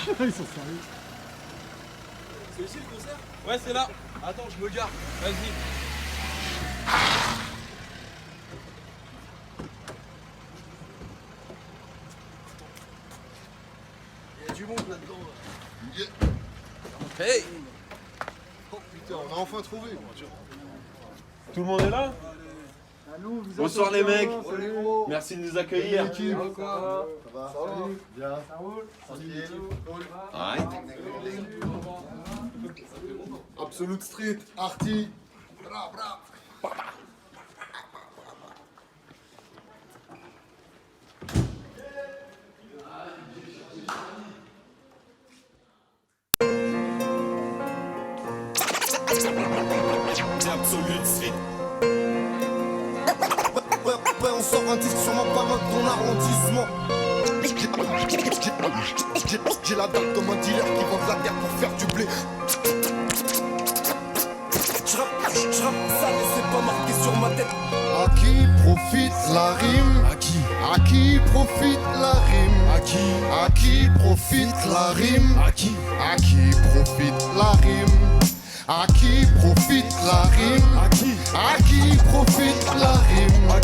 Ils sont sérieux. C'est ici le concert? Ouais, c'est là. Attends, je me gare. Vas-y. Il y a du monde là-dedans. Yeah. Hey! Oh putain, on a enfin trouvé. Tout le monde est là? Bonsoir les mecs. Merci de nous accueillir. Ça va? Bien. Ça roule? Tranquille. Absolute Street, Arty. Bra, bra. Absolute Street. Ouais, on sort un disque sûrement pas mal de ton arrondissement. J'ai la dalle comme un dealer qui vend de la terre pour faire du blé. J'rappe ça mais c'est pas marqué sur ma tête. À qui profite la rime? À qui profite la rime? À qui profite la rime? À qui profite la rime? À qui profite la rime? À qui profite la rime? À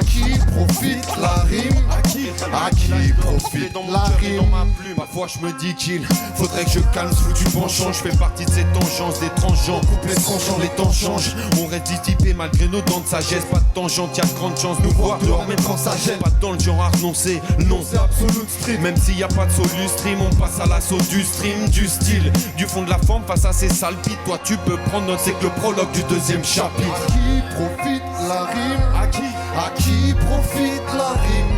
qui profite la rime? À qui profite la rime? Dans ma plume, parfois je me dis qu'il faudrait que je calme sous du penchant. Je fais partie de ces tangences, des transgenres. Coupe les tranchants, les temps changent. On reste dissipé malgré nos dents de sagesse. Pas de tangente, y'a de grandes chances de nous voir dehors, même quand ça gêne. Pas dans le genre à renoncer, non c'est Absolute Street. Même s'il y a pas de solu stream, on passe à l'assaut du stream, du style, du fond de la forme face à ces sales bites. Toi tu peux prendre note, c'est que le prologue du deuxième chapitre. À qui profite la rime? À qui profite la rime?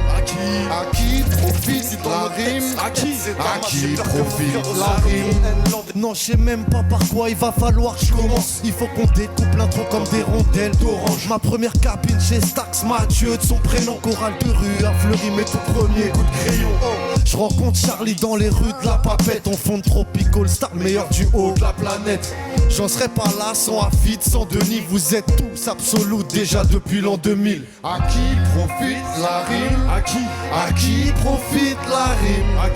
À qui profite la rime? À qui profite la rime? Non, je sais même pas par quoi il va falloir que je commence. Il faut qu'on découpe l'intro comme des rondelles d'orange. Ma première cabine chez Stax Mathieu, de son prénom Chorale de rue a fleuri mes tout premiers coups de crayon. Je rencontre Charlie dans les rues de la Papette. On fond de Tropical Star, meilleur du haut de la planète. J'en serais pas là sans Afid, sans Denis. Vous êtes tous absolus déjà depuis l'an 2000. À qui profite la rime? À qui profite la rime? À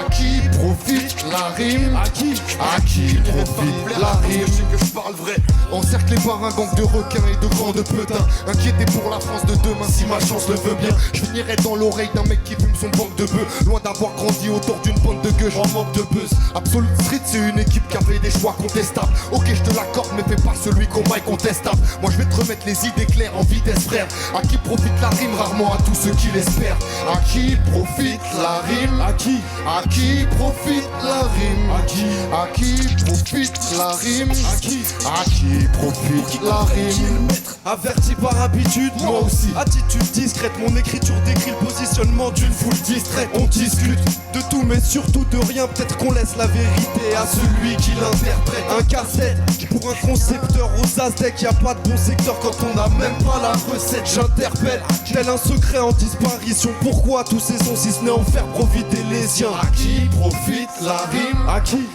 qui profite la rime? À qui profite la rime? Je sais que je parle vrai. Encerclé par un gang de requins et de grands de petins, inquiété pour la France de demain si ma chance le veut bien. Je finirai dans l'oreille d'un mec qui fume son banque de bœufs. Loin d'avoir grandi autour d'une bande de gueux, j'en manque de buzz. Absolute Street c'est une équipe qui a fait des choix contestables. Ok je te l'accorde mais fais pas celui qu'on maille contestable. Moi je vais te remettre les idées claires en vitesse frère. À qui profite la rime? Rarement à tous ceux qui l'espèrent. À qui profite la rime? À qui profite la rime? À qui profite la rime? À qui profite la rime? Averti par habitude, moi aussi. Attitude discrète, mon écriture décrit le positionnement d'une foule distraite. On discute de tout mais surtout de rien. Peut-être qu'on laisse la vérité à celui qui l'interprète. Un casse-tête pour un concepteur aux Aztèques. Y'a pas de bon secteur quand on n'a même pas la recette. J'interpelle tel un secret en disparition. Pourquoi tous ces sons si ce n'est en faire profiter les siens? À qui profite la rime? À qui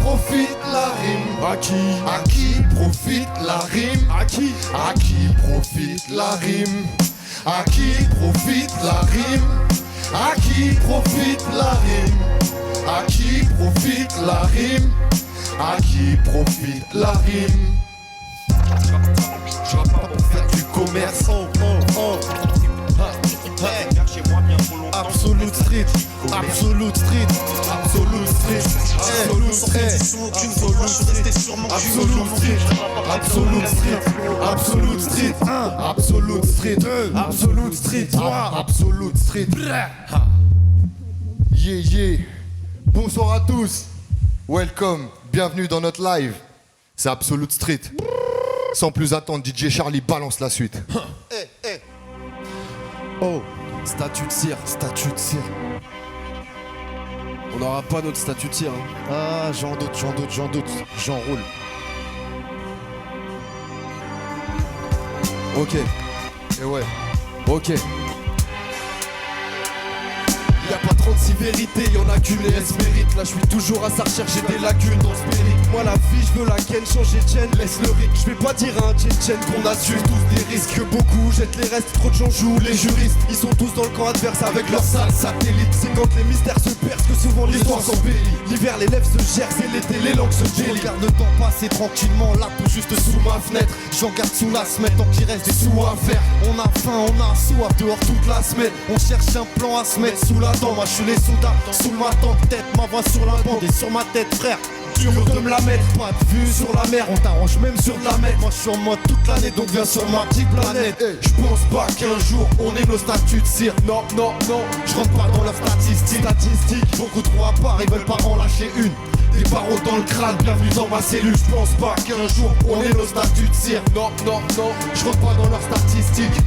profite la rime? À qui profite la rime? À qui profite la rime? À qui profite la rime? À qui profite la rime? À qui profite la rime? À qui profite la rime? Je rappe pas pour faire du commerce. Absolute Street, Absolute Street, Absolute Street, Absolute Street, Absolute Street, Absolute Street, Absolute Street, Absolute Street, Absolute Street. Yeah. Bonsoir à tous. Welcome, bienvenue dans notre live. C'est Absolute Street. Sans plus attendre, DJ Charlie balance la suite. Oh, statut de cire, statut de cire. On n'aura pas notre statut de cire. Ah, j'en doute, j'enroule. Ok. Et ouais. Ok. Y'a pas 36 vérités, y'en a qu'une et elle se mérite. Là je suis toujours à sa recherche, j'ai des lacunes dans ce périple. Moi la vie je veux la ken, changer de chaîne, laisse le rythme. Je vais pas dire à un Tchétchène qu'on assume tous des risques. Que beaucoup jettent les restes, trop de gens jouent les juristes. Ils sont tous dans le camp adverse avec leur sale satellite. C'est quand les mystères se percent que souvent l'histoire s'embellit. L'hiver les lèvres se gercent et l'été les langues se délient. Regarde le temps passer tranquillement là tout juste sous ma fenêtre. J'en garde sous la semaine tant qu'il reste des sous à faire. On a faim, on a soif dehors toute la semaine. On cherche un plan à se mettre sous la dent. Moi je suis les soldats sous ma tente, tête ma voix sur la bande et sur ma tête frère. Dur de me la mettre, pas de vue sur la mer. On t'arrange même sur de la mer. Moi je suis en mode toute l'année donc viens sur ma petite planète. Je pense pas qu'un jour on ait nos statuts de cire. Non, non, non, je rentre pas dans la statistique. Beaucoup trop à part, ils veulent pas en lâcher une. Des barreaux dans le crâne, bienvenue dans ma cellule. Je pense pas qu'un jour on ait nos statuts de cire. Non, non, non, je rentre pas dans leurs statistiques.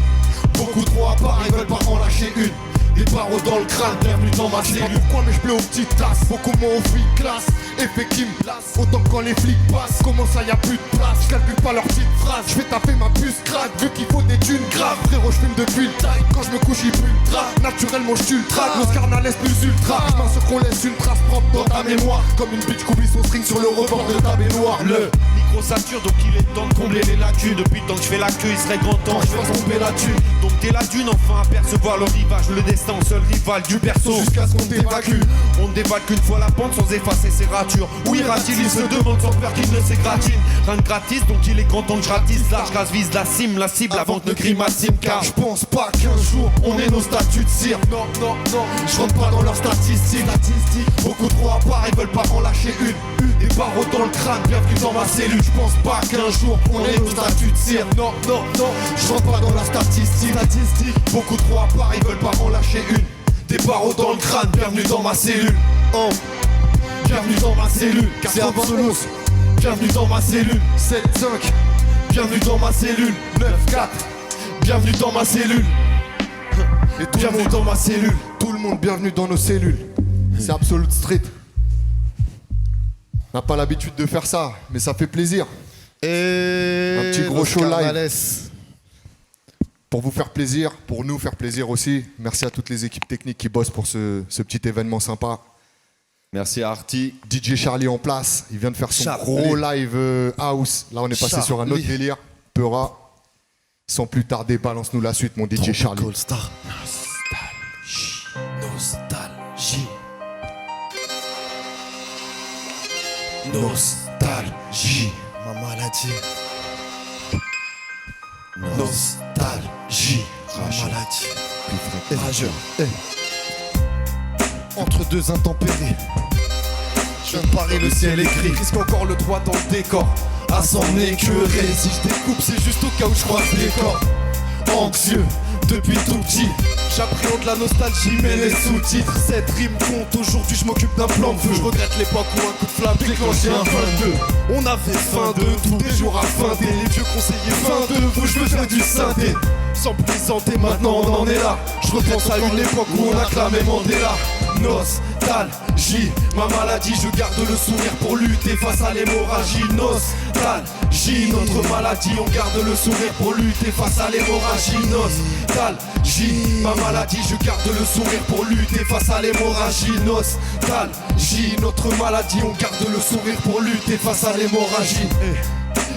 Beaucoup trop à part, ils veulent pas en lâcher une. Des barreaux dans le crâne, bienvenue dans ma cellule. Je sais pas pourquoi mais je plais aux petites tasses. Beaucoup moins aux filles classe, effet qui me place. Autant que quand les flics passent, comment ça y a plus de place. Je calcule pas leurs petites phrases, je vais taper ma puce craque. Vu qu'il faut des thunes graves, frérot je fume depuis le taille. Quand je me couche il pue le drap, naturellement je tue le track. L'Oscar n'en laisse plus ultra, je m'assure qu'on laisse une trace propre dans ta mémoire. Comme une bitch coubille son string sur le rebord de ta baignoire. Le micro sature donc il est temps de combler les lacunes. Depuis le temps que je fais la queue il serait grand temps Quand je fasse tomber la thune, donc t'es la dune enfin apercevoir le rivage. Le destin seul rival du perso. jusqu'à ce qu'on t'évacue. On ne déballe qu'une fois la pente sans effacer ses ratures. Où ira-t-il? Il se demande sans peur qu'il ne s'égratine. Rien de gratis donc il est grand temps que je ratisse. Large gaz vise la cime, la cible avant que ne grimace car Je pense pas qu'un jour on ait nos statuts de cire. Non, non, non, je rentre pas dans leurs statistiques. Beaucoup trop à part, ils veulent pas en lâcher une. Des barreaux dans le crâne, bienvenue dans ma cellule. Je pense pas qu'un jour on ait nos statuts de cire. Non, non, non, je rentre pas dans leurs statistiques. Beaucoup trop à part, ils veulent pas en lâcher une. Des barreaux dans le crâne, bienvenue dans ma cellule. Oh, bienvenue dans ma cellule. C'est Absolos, bienvenue dans ma cellule. 7-5, bienvenue dans ma cellule. 9-4, bienvenue dans ma cellule. Et bienvenue dans ma cellule. Tout le monde bienvenue dans nos cellules. C'est Absolute Street. On n'a pas l'habitude de faire ça, mais ça fait plaisir. Et Un petit gros show live. Pour vous faire plaisir, pour nous faire plaisir aussi. Merci à toutes les équipes techniques qui bossent pour ce petit événement sympa. Merci à Arty. DJ Charlie en place, il vient de faire son Charlie. gros live house. Là on est passé sur un autre délire. Peura. Sans plus tarder, balance-nous la suite mon DJ Charlie. Tropical Star. Nostalgie. Nostalgie. Ma maladie. Nostalgie. Ma maladie. Rageur. Entre deux intempéries. Je viens de Paris, le ciel est gris. Risque encore le droit dans le décor. À s'en écœurer. Si je découpe, c'est juste au cas où je croise les corps. Anxieux, depuis tout petit. J'appréhende la nostalgie, mais les sous-titres. Cette rime compte, aujourd'hui je m'occupe d'un plan de feu. Je regrette l'époque où un coup de flamme déclenchait un 22. On avait faim de tout, des jours à fin des les vieux conseillers fin de vous, je veux faire du synthé. Sans plaisanter, maintenant on en est là. Je repense à une époque où on acclamait Mandela. Nostalgie, ma maladie, je garde le sourire pour lutter face à l'hémorragie. Nostalgie, notre maladie, on garde le sourire pour lutter face à l'hémorragie. Nostalgie, ma maladie, je garde le sourire pour lutter face à l'hémorragie. Nostalgie, notre maladie, on garde le sourire pour lutter face à l'hémorragie.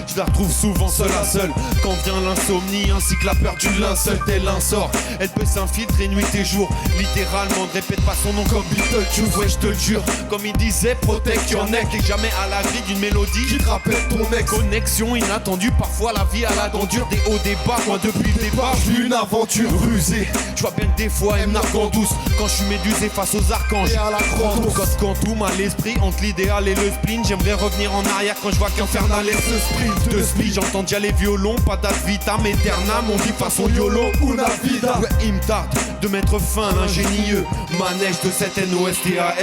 je la retrouve souvent seule à seule. Quand vient l'insomnie ainsi que la peur du linceul, tel un sort. Elle peut s'infiltrer nuit et jour. Littéralement ne répète pas son nom comme Beetlejuice. Ouais je te le jure, comme il disait, protect your neck. T'es jamais à l'abri d'une mélodie qui te rappelle ton ex. Connexion inattendue, parfois la vie à la dent dure. Des hauts, des bas, moi depuis le départ Une aventure rusée. je vois bien que des fois elle me nargue en douce. Quand je suis médusé face aux archanges Et à la grande Code quantum à l'esprit, entre l'idéal et le spleen. J'aimerais revenir en arrière quand je vois qu'Infernal est ce sprint de speed. J'entends déjà les violons, pas d'ad vitam aeternam. On vit façon YOLO, una vida. ouais, il me tarde de mettre fin à l'ingénieux manège de cette NOSTAL.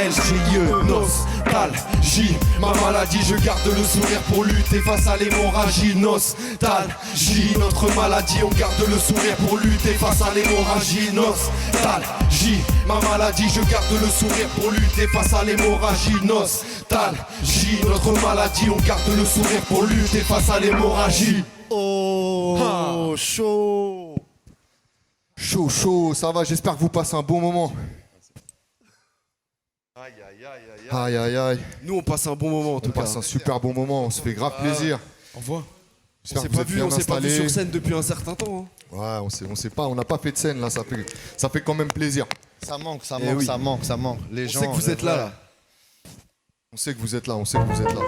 Nostalgie, ma maladie, je garde le sourire pour lutter face à l'hémorragie. Nostalgie, notre maladie, on garde le sourire pour lutter face à l'hémorragie. Nostalgie, ma maladie, je garde le sourire pour lutter face à l'hémorragie. Nostalgie, notre maladie, on garde le sourire pour lutter face à l'hémorragie. Oh, chaud. Chaud, chaud, ça va, j'espère que vous passez un bon moment. Aïe aïe aïe. Nous, on passe un bon moment en tout cas. On passe un super bon moment, on se fait grave plaisir. Au revoir. J'espère On s'est que vous pas êtes vu, bien on s'est pas vu installés. sur scène depuis un certain temps. Hein. Ouais, on sait pas, on n'a pas fait de scène là, ça fait quand même plaisir. Ça manque, ça Eh manque, oui. ça manque, ça manque. Les On gens, sait que vous êtes là, là. On sait que vous êtes là, on sait que vous êtes là.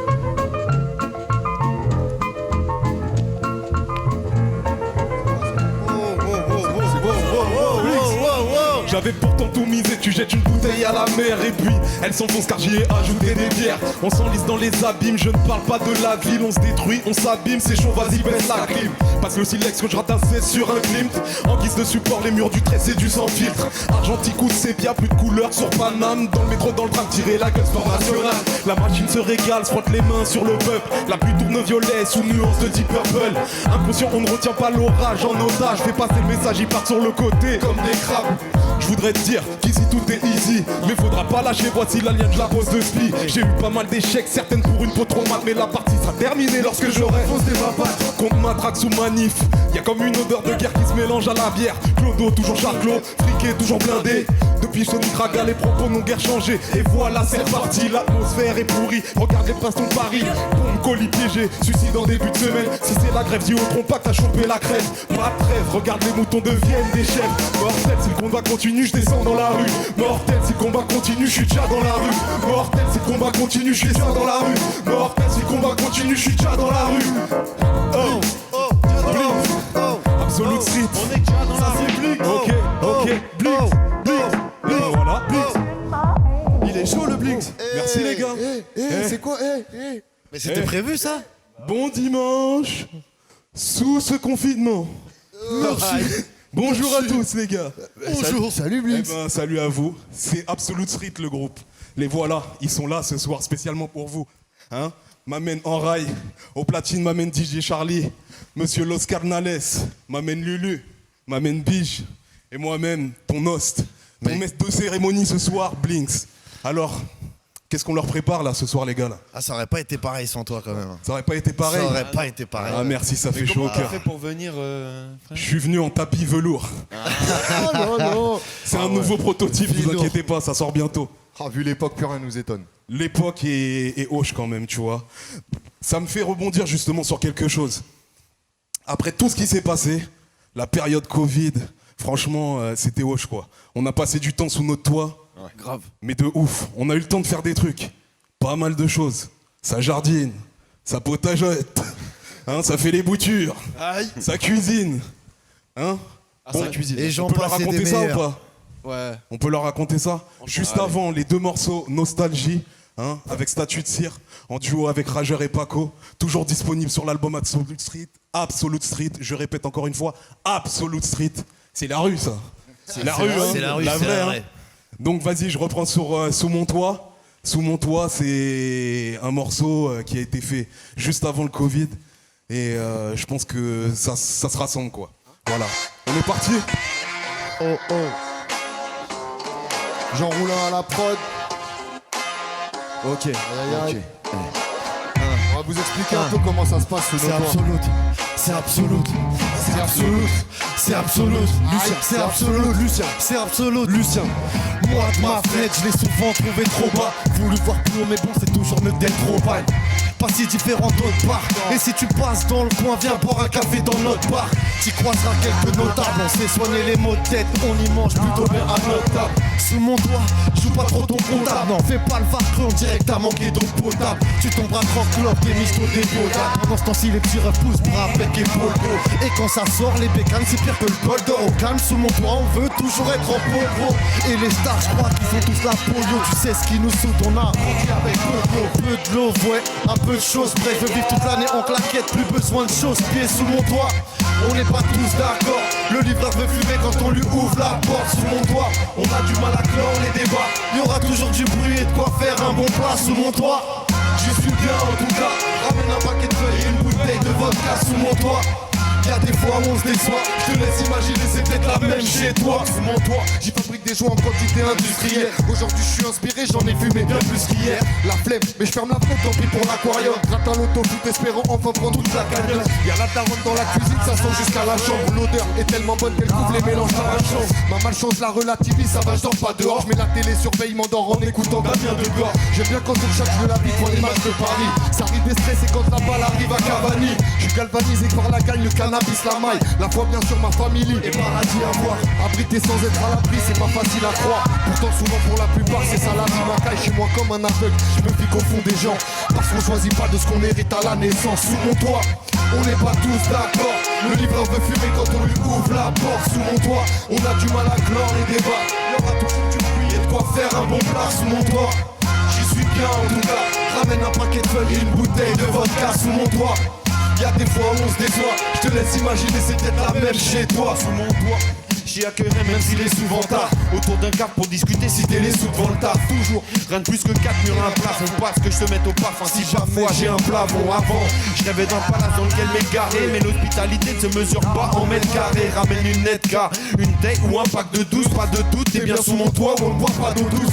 J'avais pourtant tout misé, tu jettes une bouteille à la mer et puis elle s'enfonce car j'y ai ajouté des bières. On s'enlise dans les abîmes, je ne parle pas de la ville, on se détruit, on s'abîme, c'est chaud, vas-y baisse la clim. Passe le silex que je rate un C sur un Klimt. En guise de support, les murs du trait c'est du sans filtre. Argentique ou sépia, plus de couleurs sur Paname. Dans le métro, dans le tram, tirer la gueule, sport national. La machine se régale, se frotte les mains sur le peuple. La pluie tourne violet sous nuance de Deep Purple. Inconscient, on ne retient pas l'orage en otage. Fais passer le message, il part sur le côté comme des crabes. Je voudrais te dire qu'ici tout est easy, mais faudra pas lâcher, voici l'alien de la pose de spi. J'ai eu pas mal d'échecs, certaines pour une peau trop mate, mais la partie sera terminée lorsque j'aurai posé ma patte. Contre matraque sous manif, y'a comme une odeur de guerre qui se mélange à la bière. Clodo, toujours charclos, friqué, toujours blindé. Depuis Sonic Raga, les propos n'ont guère changé. Et voilà, c'est reparti, l'atmosphère est pourrie. Regarde les pastons de Paris, bombe, colis piégé, suicide en début de semaine. Si c'est la grève, dis au trompe pas que t'as chopé la crève. Pas de trêve, regarde les moutons deviennent des chefs. Mortel, si le combat continue, je descends dans la rue. Mortel, si le combat continue, je suis déjà dans la rue. Mortel, si le combat continue, je suis déjà dans la rue. Mortel, si le combat continue, je suis déjà dans la rue. Oh, Absolute Street. On est déjà dans la rue. Ok, Blix. Voilà. Il est chaud le Blinks. Merci les gars. C'est quoi Mais c'était prévu ça? Bon dimanche. Sous ce confinement. Bonjour à tous les gars. Bonjour. Salut Eh Blix. ben, salut à vous. C'est Absolute Street le groupe. Les voilà, ils sont là ce soir spécialement pour vous. Hein? M'amène Enrail, au platine m'amène DJ Charlie, Monsieur Los Carnales, m'amène Lulu, m'amène Bige, et moi-même, ton host, ton maître de cérémonie ce soir, Blinks. Alors, qu'est-ce qu'on leur prépare là ce soir les gars là? Ah, ça aurait pas été pareil sans toi quand même. Ça aurait pas été pareil? Ça aurait pas été pareil. Ah merci, ça fait chaud au Comment t'as cœur. fait pour venir, Je frère? suis venu en tapis velours. Oh non, non. C'est un nouveau prototype, vous Fino. inquiétez pas, ça sort bientôt. Ah, vu l'époque, plus rien nous étonne. L'époque est hoche quand même, tu vois. Ça me fait rebondir justement sur quelque chose. Après tout ce qui s'est passé, la période Covid, franchement, c'était hoche quoi. On a passé du temps sous notre toit, Grave. mais de ouf. On a eu le temps de faire des trucs, pas mal de choses. Ça jardine, ça potageote, hein, ça fait les boutures, ça cuisine. Hein. Ah, ça cuisine. Et On j'en peut leur passais raconter des ça ou meilleurs. pas? Ouais. On peut leur raconter ça. Juste avant, les deux morceaux Nostalgie, hein, avec Statue de Cire, en duo avec Rageur et Paco, toujours disponible sur l'album Absolute Street. Absolute Street, je répète encore une fois, Absolute Street. C'est la rue, ça. C'est la rue, hein. C'est la rue, la c'est vraie. la hein. vraie. Donc vas-y, je reprends sur Sous mon toit. Sous mon toit, c'est un morceau qui a été fait juste avant le Covid. Et je pense que ça se rassemble, quoi. Voilà. On est parti. Oh oh. Jean Roulin à la prod. Ok. Aïe aïe aïe. Ok. On va vous expliquer un peu comment ça se passe ce C'est notoire. absolute, c'est absolute, c'est absolute, c'est absolute, Lucien, c'est absolute, Lucien, c'est absolute, Lucien. Moi de ma fenêtre, je l'ai souvent trouvé trop bas. Voulu voir plus haut, mais bon, c'est toujours mieux d'être trop bas. Pas si différent d'autres bars. Et si tu passes dans le coin, viens boire un café dans notre bar. T'y croiseras quelques notables. On sait soigner les maux de tête, on y mange plutôt bien à notre table. Sous mon doigt, joue pas trop ton comptable. Non, fais pas le vache creux, on dirait que t'as manqué d'eau potable. Tu tomberas croque-clope, des michtos, des potas. Pendant ce temps-ci, les petits repoussent, bras, bec et polpo. Et quand ça sort, les bécanes, c'est pire que le bol d'or. Au calme, sous mon toit, on veut toujours être en popo. Et les stars, je crois qu'ils font tous la polio. Tu sais ce qui nous saoute, on a grandi avec peu de l'eau, ouais, un peu de choses. Bref, je veux vivre toute l'année en claquette, plus besoin de choses. Pieds sous mon toit, on n'est pas tous d'accord. Le livreur veut fumer quand on lui ouvre la porte. Sous mon toit, on a du mal à clore les débats. Il y aura toujours du bruit et de quoi faire un bon plat sous mon toit. Je suis bien en tout cas. Ramène un paquet de feuilles et une bouteille de vodka sous mon toit. Y'a des fois où on se déçoit. Je te laisse imaginer, c'est peut-être la même chez toi. Sous mon toit, j'y fabrique des joints en quantité industrielle. Aujourd'hui je suis inspiré, j'en ai fumé bien plus qu'hier. La flemme, mais je ferme la fenêtre, tant pis pour l'aquarium. Gratte à l'auto, tout espérant enfin prendre toute la cagnotte. Y'a la daronne dans la cuisine, ça sent jusqu'à la chambre. L'odeur est tellement bonne qu'elle couvre les mélanges à la chance. Ma malchance la relativise, ça va, je dors pas dehors. Je mets la télé surveille, m'endors en écoutant Damien de Gore. J'aime bien quand on chaque de la vie pour les matchs de Paris. Ça arrive des stress et quand la balle arrive à Cavani. Je suis galvanisé par la gagne, le cannabis, la maille. La foi bien sûr ma famille et paradis à voir. Abrité sans être à l'abri, c'est pas facile à croire. Pourtant souvent pour la plupart c'est ça la vie. Ma caille chez moi comme un aveugle, je me fie qu'au fond des gens. Parce qu'on choisit pas de ce qu'on hérite à la naissance. Sous mon toit, on n'est pas tous d'accord. Le livreur veut fumer quand on lui ouvre la porte. Sous mon toit, on a du mal à clore les débats. Y'aura toujours du bruit et de quoi faire un bon plat. Sous mon toit, j'y suis bien en tout cas. Ramène un paquet de feuilles et une bouteille de vodka. Sous mon toit, y'a des fois où on se déçoit. Je te laisse imaginer, c'est peut-être la même chez toi. Sous mon toit, j'y accueillerai même s'il est souvent tard. Autour d'un cadre pour discuter si t'es les sous devant le taf. Toujours, rien de plus que 4 murs à un plafond. Pas ce que je te mette au parfum si parfois j'ai un plafond. Avant, je rêvais d'un palace dans lequel m'égarer. Mais l'hospitalité ne se mesure pas en mètres carrés. Ramène une Netka, une date ou un pack de 12. Pas de doute, t'es bien sous mon toit où on ne boit pas d'eau douce.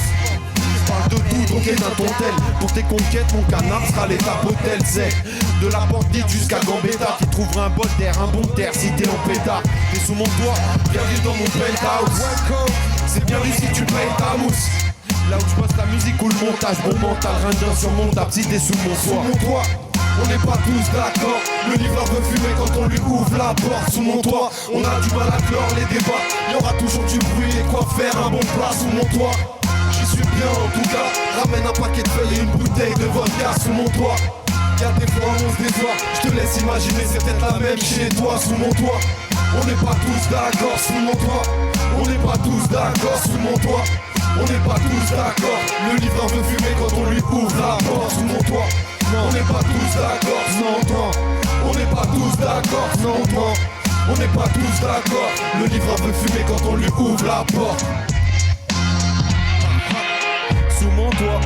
Parle de tout, donc éteins ton tel. Pour tes conquêtes, mon canard sera l'étape hôtel sec. De la porte dite jusqu'à Gambetta. Qui trouvera un bol d'air, un bon terre si t'es en pétard. T'es sous mon toit, bienvenue dans mon penthouse. C'est bien ici que tu payes ta mousse. Là où tu passes la musique ou le montage. Bon mental, rien d'insurmontable si t'es sous mon toit. Sous mon toit, on n'est pas tous d'accord. Le livreur veut fumer quand on lui ouvre la porte. Sous mon toit, on a du mal à clore les débats. Y'aura toujours du bruit et quoi faire un bon plat. Sous mon toit, j'y suis bien en tout cas. Ramène un paquet de feuilles et une bouteille de vodka. Sous mon toit, y'a des fois où on se déçoit. Je te laisse imaginer, c'est peut-être la même chez toi. Sous mon toit, on n'est pas tous d'accord. Sous mon toit, on n'est pas tous d'accord. Sous mon toit, on n'est pas tous d'accord. Le livreur veut fumer quand on lui ouvre la porte. Sous mon toit, on n'est pas tous d'accord. Non, non, on n'est pas tous d'accord. Non, non, on n'est pas tous d'accord. Le livreur veut fumer quand on lui ouvre la porte. Sous mon toit,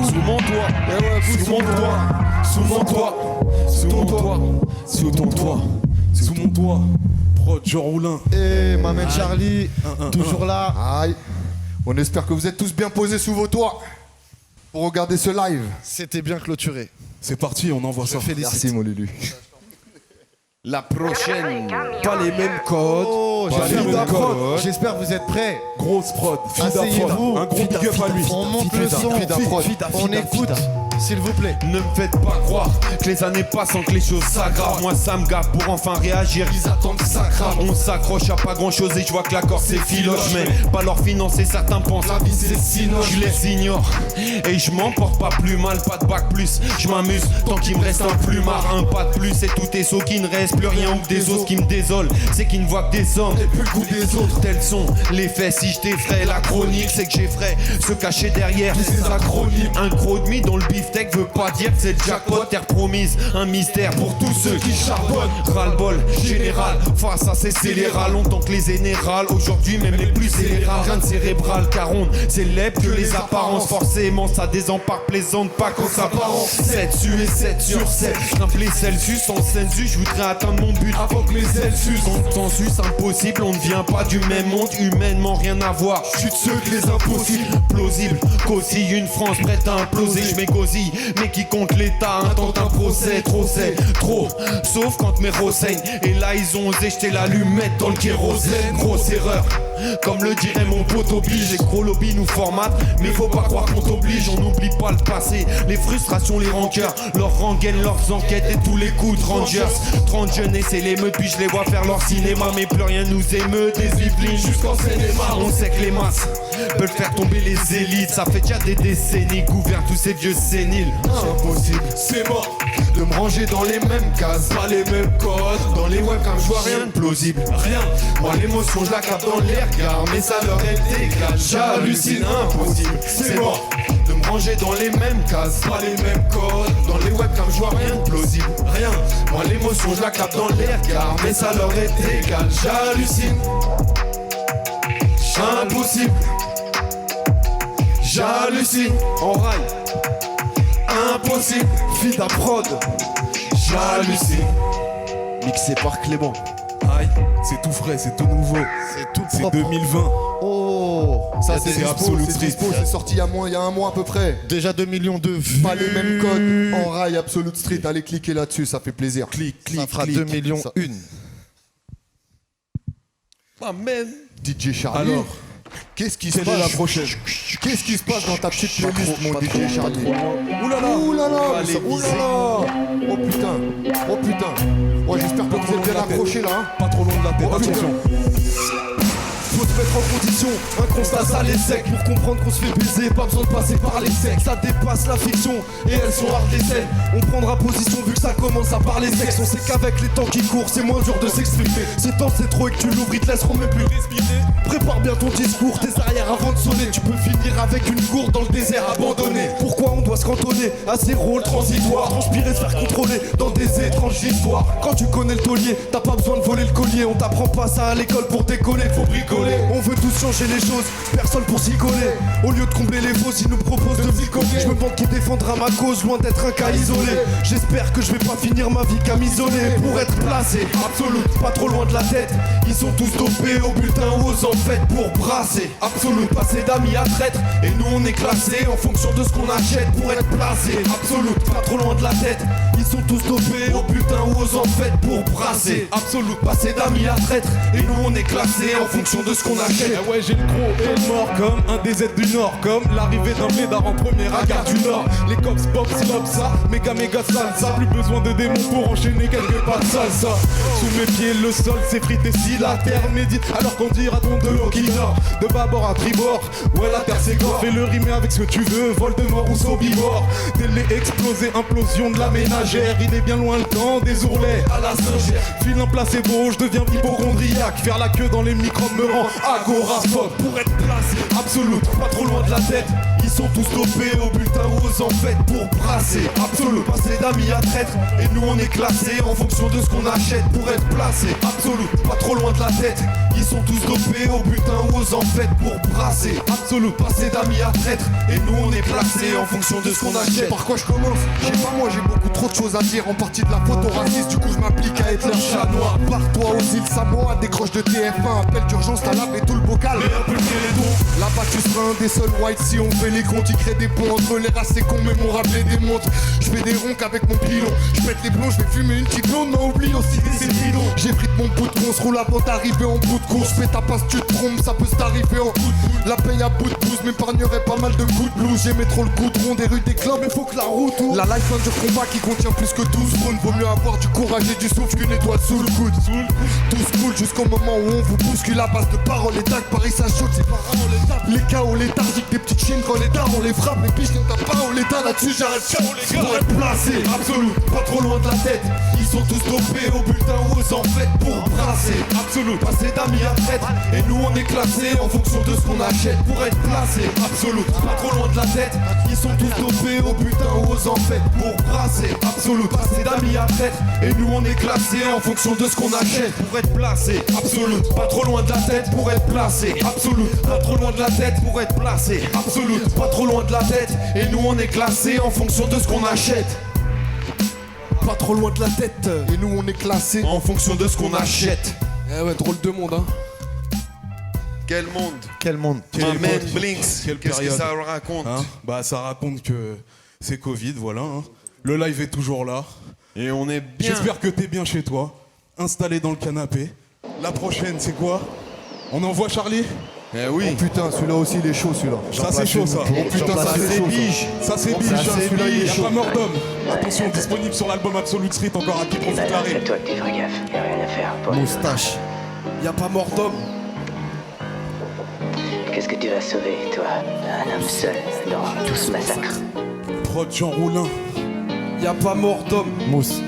sous mon toit, sous mon toit, sous mon toit, sous ton toit, Sous ton toit, sous mon toit. Prod Jean Roulin. Et ma mère Charlie, toujours là. Aïe. On espère que vous êtes tous bien posés sous vos toits pour regarder ce live. C'était bien clôturé. C'est parti, on envoie ça. Merci mon Lulu. La prochaine, pas les mêmes codes. Oh, Pas les mêmes codes. j'espère que vous êtes prêts. Grosse prod, Fida Asseyez-vous. prod. Un gros big up à lui. On monte le son, on écoute, s'il vous plaît. Ne me faites pas croire que les années passent sans que les choses s'aggravent. Moi ça me gave pour enfin réagir. Ils attendent que ça crame. On s'accroche à pas grand chose et je vois que l'accord c'est filoche. Mais pas leur financer, certains pensent la vie c'est sinoche. Je les ignore et je m'en porte pas plus mal. Pas de bac plus, je m'amuse tant qu'il me reste un plumard. Un pas de plus et tout est saut qui ne reste plus rien. Ou des os qui me désolent, c'est qu'ils ne voient que des hommes et plus le goût des autres. Tels sont les faits, si je t'effraie la chronique, c'est que j'effraie se cacher derrière ces acronymes. Un gros demi dans le beefsteak veut pas dire que c'est le jackpot. Terre promise, un mystère pour tous ceux qui charbonnent. Ras-le-bol général face à ces scélérats. Longtemps que les aînés râlent, aujourd'hui même les plus scélérats. Rien de cérébral car on célèbre que les apparences. Forcément ça désempare, plaisante pas quand ça part. 7 su et 7 sur 7. Simple Celsius en sensu, je voudrais atteindre mon but avant que mes ailes s'usent. Consensus impossible, on ne vient pas du même monde. Humainement rien à voir, je suis de ceux que les impossibles. Plausible, qu'aussi une France prête à imploser. Je m'égosille, mais qui compte l'État intente un procès. Trop c'est trop, sauf quand mes roseignent. Et là ils ont osé jeter l'allumette dans le kérosène. Grosse erreur, comme le dirait mon pote oblige. Les gros lobbies nous formatent, mais faut pas croire qu'on t'oblige. On n'oublie pas le passé, les frustrations, les rancœurs, leurs rengaines, leurs enquêtes et tous les coups de Rangers. 30 jeunes et c'est l'émeute, puis je les vois faire leur cinéma. Mais plus rien nous émeut, des Yvelines jusqu'en Seine-et-Marne. On sait que les masses peuvent faire tomber les élites. Ça fait déjà des décennies, gouverne tous ces vieux séniles. Impossible, c'est mort de me ranger dans les mêmes cases, pas les mêmes codes. Dans les webcams, je vois rien de plausible, rien. Moi l'émotion, je la capte dans les regards, mais ça leur est égal. J'hallucine, impossible, c'est mort de me ranger dans les mêmes cases, pas les mêmes codes. Dans les webcams, je vois rien de plausible, rien. Moi l'émotion, je la capte dans les regards, mais ça leur est égal. J'hallucine, impossible. J'hallucine, En rail, impossible. Fida prod. J'hallucine, Mixé par Clément. Aïe, c'est tout frais, c'est tout nouveau. C'est tout C'est propre. 2020. Oh, ça c'est dispo, Absolute c'est dispo, Street. c'est sorti il y a un mois à peu près. Déjà 2 millions de vues. Pas les mêmes codes en rail Absolute Street. Allez cliquer là-dessus, ça fait plaisir. Clic, Ça clic, fera clic. 2 millions Ça. une. Amen. DJ Charlie. Alors, Qu'est-ce qui se quelle est passe la prochaine? Qu'est-ce qui se passe dans ta petite Pas playlist, trop, mon pas DJ trop, Charlie? Ouh là là. Ouh là là, va les ouh là là. Oh putain, oh putain. Ouais, j'espère que vous êtes bien accrochés là. Hein. Pas trop loin de la tête, Oh, putain. attention. Faut se mettre en condition, un constat sale et sec. Pour comprendre qu'on se fait baiser, pas besoin de passer par les secs. Ça dépasse la fiction et elles sont rares les scènes. On prendra position vu que ça commence à parler sexe. On sait qu'avec les temps qui courent, c'est moins dur de s'exprimer. C'est temps, c'est trop et que tu l'ouvres, ils te laisseront même plus respirer. Prépare bien ton discours, tes arrières avant de sonner. Tu peux finir avec une gourde dans le désert abandonné. Pourquoi on doit se cantonner à ces rôles transitoires? Transpirer, se faire contrôler dans des étranges histoires. Quand tu connais le taulier, t'as pas besoin de voler le collier. On t'apprend pas ça à l'école pour décoller, faut bricoler. On veut tous changer les choses, personne pour s'y coller. Au lieu de combler les fausses, ils nous proposent de picoler. Je me demande qui défendra ma cause, loin d'être un cas isolé. J'espère que je vais pas finir ma vie qu'à m'isoler. Pour être placé, absolu, pas trop loin de la tête. Ils sont tous dopés au bulletin ou aux enfêtes pour brasser. Absolu, passer d'amis à traître. Et nous on est classés en fonction de ce qu'on achète pour être placé. Absolu, pas trop loin de la tête. Ils sont tous dopés au bulletin ou aux enfêtes pour brasser. Absolu, passer d'amis à traître. Et nous on est classés en fonction de ce qu'on achète. Eh ouais, j'ai le gros et le mort comme un DZ du Nord. Comme l'arrivée d'un blédard en première à Gare du Nord. Les cops box lob ça, méga salsa. Plus besoin de démons pour enchaîner quelques pas de salsa. Sous mes pieds le sol s'effrite et si la terre médite. Alors qu'on dira-t-on de l'eau qui dort. De bâbord à tribord, ouais la terre c'est gore. Fais-le rimer avec ce que tu veux, Voldemort ou Sobibor. Télé explosé, implosion de la ménagère. Il est bien loin le temps des ourlets à la Saint-Gère. File un placebo, je deviens hypochondriaque. Faire la queue dans les microbes me rend agoraphobe. Pour être placé, absolu, pas trop loin de la tête. Ils sont tous dopés au bulletin ou aux enfêtes pour brasser. Absolu, passer d'amis à traître. Et nous on est classés en fonction de ce qu'on achète pour être placé. Absolu, pas trop loin de la tête. Ils sont tous dopés au bulletin ou aux enfêtes pour brasser. Absolu, passer d'amis à traître. Et nous on est placés en fonction de ce qu'on achète. Par quoi je commence? Je sais pas, moi j'ai beaucoup trop de choses à dire. En partie de la photo raciste, du coup je m'applique à être leur chat noir. Barre-toi aux îles Samoa, décroche de TF1. Appel d'urgence, t'as lavé tout le bocal. Là-bas tu seras un des seuls whites si on fait les comptes. Il crée des ponts entre les races, c'est con mais mon rap les démontre. Je fais des ronques avec mon pilon. Je pète les plombs, je vais fumer une petite blonde. Non oublie aussi c'est bidon. J'ai pris de mon bout de con, se roule avant d'arriver en bout de course. Je fais ta passe, tu te trompes, ça peut t'arriver en coup de boule. La paye à bout de pouce m'épargnerait pas mal de coups de blues. J'aimais trop le goudron des rues des clubs, mais faut que la route ouvre. La lifeline du combat qui contient plus que 12 rounds. Vaut mieux avoir du courage et du souffle qu'une étoile sous le coude. Tous cool jusqu'au moment où on vous bouscule à base de paroles et d'actes. Paris ça chute, c'est pas rare, on les tape. Les chaos léthargiques des petites chiennes quand les dards on les frappe. Les biches ne tapent pas, on les tape là-dessus, j'arrête ciao les gars. Pour être placé, absolu, pas trop loin de la tête. Ils sont tous dopés au bulletin ou aux enfêtes pour brasser. Absolu, passer d'amis à traître. Et nous on est classés en fonction de ce qu'on achète pour être placé. Absolu, pas trop loin de la tête. Ils sont tous dopés au bulletin ou aux enfêtes pour brasser. Absolu, passer d'amis à traître. Et nous on est classés en fonction de ce qu'on achète pour être placé. Absolu, pas trop loin de la tête pour être placé. Absolu, pas trop loin de la tête pour être placé. Absolu, pas trop loin de la tête. Et nous on est classés en fonction de ce qu'on achète. Pas trop loin de la tête. Et nous on est classés En fonction de ce qu'on achète. Eh ouais, drôle de monde, hein. Quel monde. Quel monde. Ma man époque, Blinks. quelle Qu'est-ce que période. ça raconte? Hein, bah ça raconte que c'est Covid, voilà. Hein. Le live est toujours là. Et on est bien. J'espère que t'es bien chez toi, installé dans le canapé. La prochaine, c'est quoi? On envoie Charlie? Eh oui. Oh putain, celui-là aussi il est chaud celui-là. Ça c'est chaud ça. Oh putain, ça c'est chaud. bige. Ça c'est biche, Ça, hein, c'est celui-là il biche. y a pas mort d'homme. Attention, disponible sur l'album Absolute Street, encore à qui pour C'est carré. toi que tu feras gaffe, y'a rien à faire. Pour Moustache. Y a pas mort d'homme. Qu'est-ce que tu vas sauver, toi? Un homme seul dans tout ce massacre. Prod Jean Roulin. Y a pas mort d'homme. Mousse.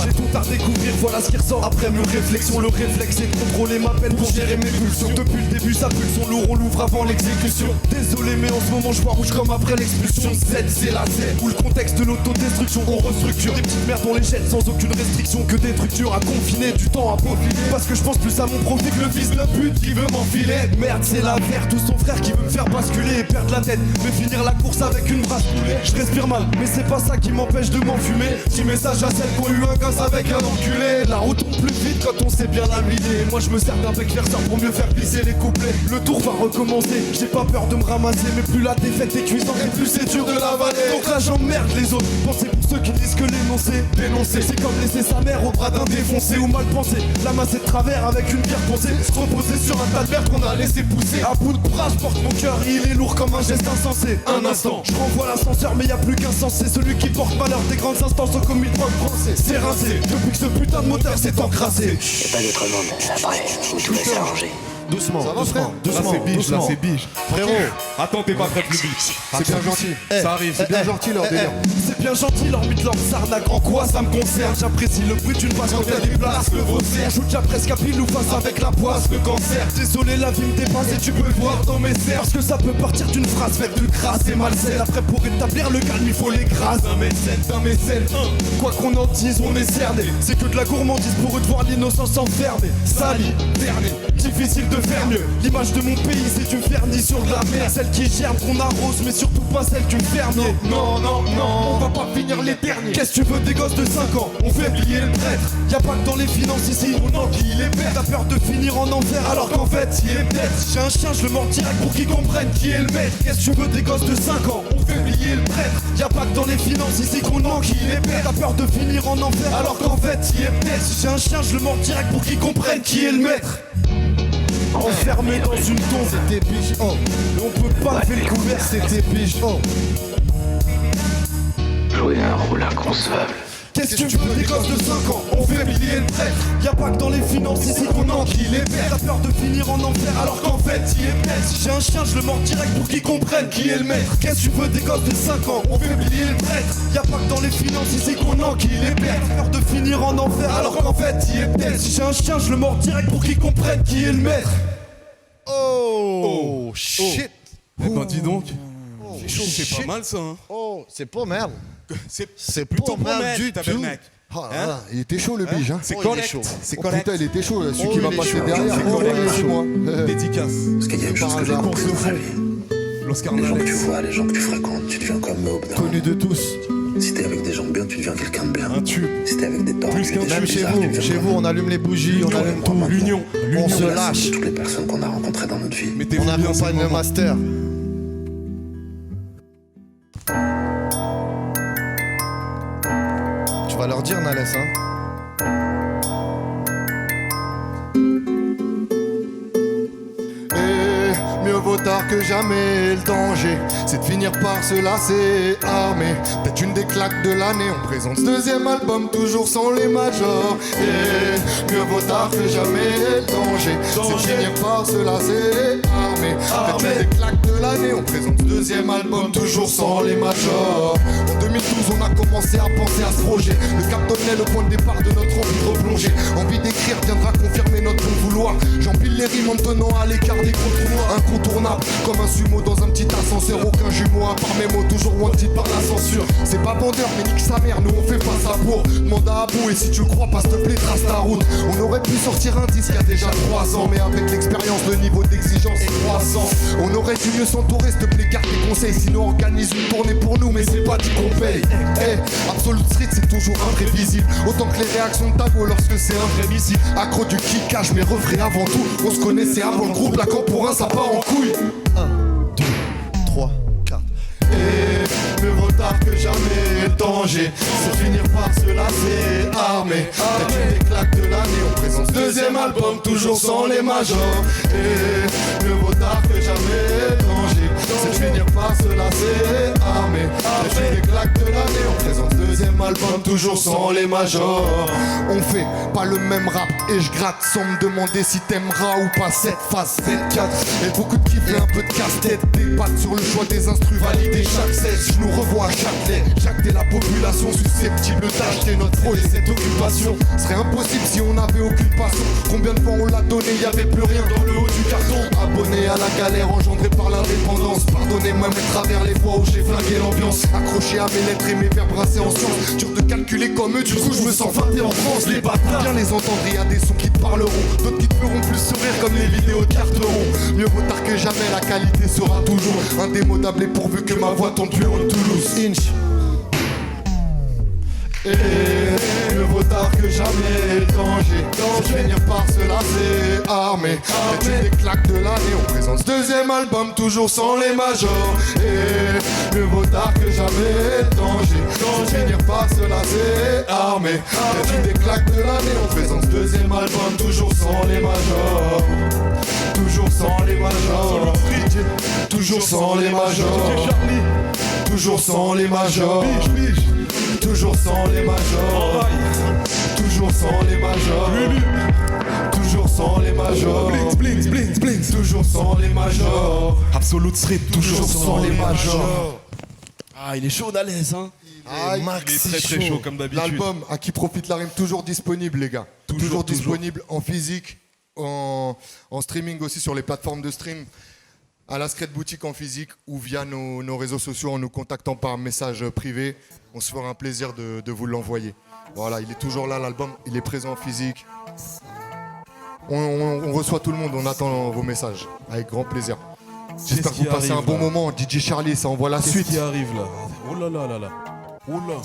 J'ai tout à découvrir, voilà ce qui ressort après mes réflexions. Le réflexe est de contrôler ma peine pour gérer mes pulsions. Depuis le début ça pulse, on lourd, on l'ouvre avant l'exécution. Désolé mais en ce moment je vois rouge comme après l'expulsion. Z c'est la Z, où le contexte de l'autodestruction. On restructure des petites merdes, on les jette sans aucune restriction. Que des structures à confiner, du temps à peaufiner. Parce que je pense plus à mon profit que le fils de pute qui veut m'enfiler. Merde c'est la verte ou son frère qui veut me faire basculer et perdre la tête, mais finir la course avec une brasse poulet. Je respire mal, mais c'est pas ça qui m'empêche de m'enfumer. Petit message à celles qui ont eu un gosse avec un enculé. La route tombe plus vite quand on sait bien la l'idée. Moi je me sers d'un bec verseur pour mieux faire glisser les couplets. Le tour va recommencer, j'ai pas peur de me ramasser. Mais plus la défaite est cuisante et plus c'est dur de l'avaler. Donc là j'emmerde les autres, pensez pour ceux qui disent que l'énoncé dénoncer c'est comme laisser sa mère au bras d'un défoncé ou mal pensé. La masser de travers avec une bière poncée, se reposer sur un tas de verre qu'on a laissé pousser. À bout de bras je porte mon cœur, il est lourd comme un geste insensé. Un instant, je renvoie l'ascenseur mais y a plus qu'un sens. C'est celui qui porte malheur des grandes instances au commis de rock français. C'est rincé, depuis que ce putain de moteur s'est encrassé. Y'a pas d'autre monde après où tout va s'arranger. Doucement, Ça va, frère? Là c'est biche, là c'est biche. Frérot, Attends, t'es pas prêt plus biche. c'est bien gentil. Ça arrive. C'est bien gentil leur délire. C'est bien gentil leur mythe, leur sarnac. En quoi ça me concerne? J'apprécie le bruit d'une passe quand elle déplace le vaussaire. Joue déjà presque à pile ou face avec la poisse, le cancer. Désolé la vie me dépasse et tu peux le voir dans mes serres. Parce que ça peut partir d'une phrase faite de crasse et malsaine. Après pour établir le calme il faut les grâces d'un mécène. Quoi qu'on en dise on est cerné. C'est que de la gourmandise pour eux de voir l'innocence s'enfermer. Sali, dernier, difficile de faire mieux. L'image de mon pays c'est du vernis sur de la mer. Celle qui germe qu'on arrose mais surtout pas celle du fermier. Non, on va pas finir les derniers. Qu'est-ce que tu veux des gosses de 5 ans? On fait plier le prêtre. Y'a pas que dans les finances ici, on enquille les pères. T'as peur de finir en enfer alors qu'en fait y est peut-être. J'ai un chien, je le mords direct pour qu'ils comprennent qui est le maître. Qu'est-ce que tu veux des gosses de 5 ans? On fait plier le prêtre. Y'a pas que dans les finances ici qu'on enquille les pères. T'as peur de finir en enfer alors qu'en fait y est peut-être. J'ai un chien, je le mords direct pour qu'ils comprennent qui est le maître. Enfermé dans une tombe, C'était biche, oh. on peut pas lever le couvert, C'était biche, oh. Jouer un rôle inconcevable. Qu'est-ce que tu veux des gosses de 5 ans? On fait plier le prêtre. Y'a pas que dans les finances ici qu'on enquille les pères. T'as peur de finir en enfer alors qu'en fait y est peut-être. J'ai un chien, je le mords direct pour qu'ils comprennent qui est le maître. Qu'est-ce que tu veux des gosses de 5 ans? On fait plier le prêtre. Y'a pas que dans les finances ici qu'on enquille les pères. T'as peur de finir en enfer alors qu'en fait y est peut-être. J'ai un chien, je le mords direct pour qu'ils comprennent qui est le maître. Oh, shit. Eh ben dis donc. C'est chaud, c'est Shit. pas mal ça. Hein. Oh, c'est pas merde. C'est Plutôt pas mal du tout. tabernacle. Oh là là, il était chaud le bige, hein. C'est Oh, il est correct. chaud. C'est Oh, correct. putain, il était chaud, là, celui Oh, qui va il est passer chaud, derrière. c'est Oh, correct, ouais, c'est moi. Dédicace. Parce qu'il y a une chose que j'ai Par compris hasard. dans la vie. L'Oscar Les gens que tu Nalex. vois, les gens que tu fréquentes, tu deviens comme eux au bout d'un Connu de tous. moment. Si t'es avec des gens bien, tu deviens quelqu'un de bien. Un tube. Si t'es avec des torts, Plus qu'un Même chez vous, on allume les bougies, on allume tout. L'union. On se C'est lâche. toutes les personnes qu'on a rencontrées dans notre vie. Mettez-vous On bien, c'est accompagne le moment. master. Tu vas leur dire, Nalès, hein. Mieux vaut tard que jamais, le danger c'est de finir par se lasser armé. Peut-être une des claques de l'année, on présente ce deuxième album toujours sans les majors. Mieux vaut tard que jamais, le danger c'est de finir par se lasser armé. Peut-être une des claques de l'année, on présente ce deuxième album toujours sans les majors. En 2012 on a commencé à penser à ce projet. Le cap donnait le point de départ de notre envie de replonger. Envie d'écrire viendra confirmer notre bon vouloir. J'empile les rimes en me tenant à l'écart des contournois. Incontournable comme un sumo dans un petit ascenseur. Aucun jumeau à part mes mots, toujours wanted par la censure. C'est pas vendeur mais nique sa mère, nous on fait pas ça pour. Demande à Abou et si tu le crois pas s'il te plaît trace ta route. On aurait pu sortir un disque il y a déjà 3 ans. Mais avec l'expérience le niveau d'exigence est croissant. On aurait dû mieux s'entourer s'il te plaît garde tes conseils. Sinon organise une tournée pour nous mais c'est pas dit qu'on paye. Absolute Street c'est toujours imprévisible. Autant que les réactions de ta go lorsque c'est imprévisible. Accro du kickage mais refrais avant tout. On se connaissait avant le groupe, la camp pour un ça part en couille. 1, 2, 3, 4. Mieux vaut tard que jamais, le danger c'est finir par se lasser armé. Peut-être une des claques de l'année, on présente ce deuxième album, toujours sans les majors. Et mieux vaut tard que jamais. Danger, c'est de finir par se lasser. Armé, je des claques de l'année. On présente deuxième album, toujours sans les majors. On fait pas le même rap et je gratte sans me demander si t'aimeras ou pas cette phase 4. Et beaucoup de kiff et un peu de casse-tête. Débattre sur le choix des instrus validés chaque 16. Je nous revois à Châtelet. Chaque de la population susceptible d'acheter notre fraude et cette occupation serait impossible si on n'avait aucune passion. Combien de fois on l'a donné, y avait plus rien dans le haut du carton. Abonné à la galère engendrée par l'indépendance. Pardonnez-moi mes travers les fois où j'ai flingué l'ambiance. Accroché à mes lettres et mes verbes brassés en science. Dur de calculer comme eux, du coup je me sens fâté en France. Les bâtards, bien les entendre, y a des sons qui te parleront, d'autres qui te feront plus sourire comme les vidéos de Carteron. Mieux vaut tard que jamais, la qualité sera toujours indémodable et pourvu que ma voix tombe plus haut de Toulouse. Inch. Et mieux vaut tard que jamais, danger, je vais finir par se lasser. Armé, c'est des claques de l'année. On présente ce deuxième album, toujours sans les majors. Et mieux vaut tard que jamais, danger, je vais finir par se lasser. Armé, c'est des claques de l'année. On présente ce deuxième album, toujours sans les majors. Toujours sans les majors. Toujours sans les majors. Toujours sans les majors. Toujours sans les majors. Toujours sans les majors. Toujours sans les majors. Toujours sans les majors. Absolute Street, Toujours sans les majors. Ah, il est chaud à l'aise, hein. Ah, Max, il est très chaud comme d'habitude. L'album À qui profite la rime, toujours disponible les gars. Toujours disponible en physique, en streaming aussi sur les plateformes de stream. À la Secret Boutique en physique ou via nos réseaux sociaux en nous contactant par message privé. On se fera un plaisir de vous l'envoyer. Voilà, il est toujours là l'album, il est présent en physique. On reçoit tout le monde, on attend vos messages avec grand plaisir. J'espère que vous passez un bon moment. DJ Charlie, ça envoie la suite. Qu'est-ce qui arrive là? Oh là là là là. Oh là.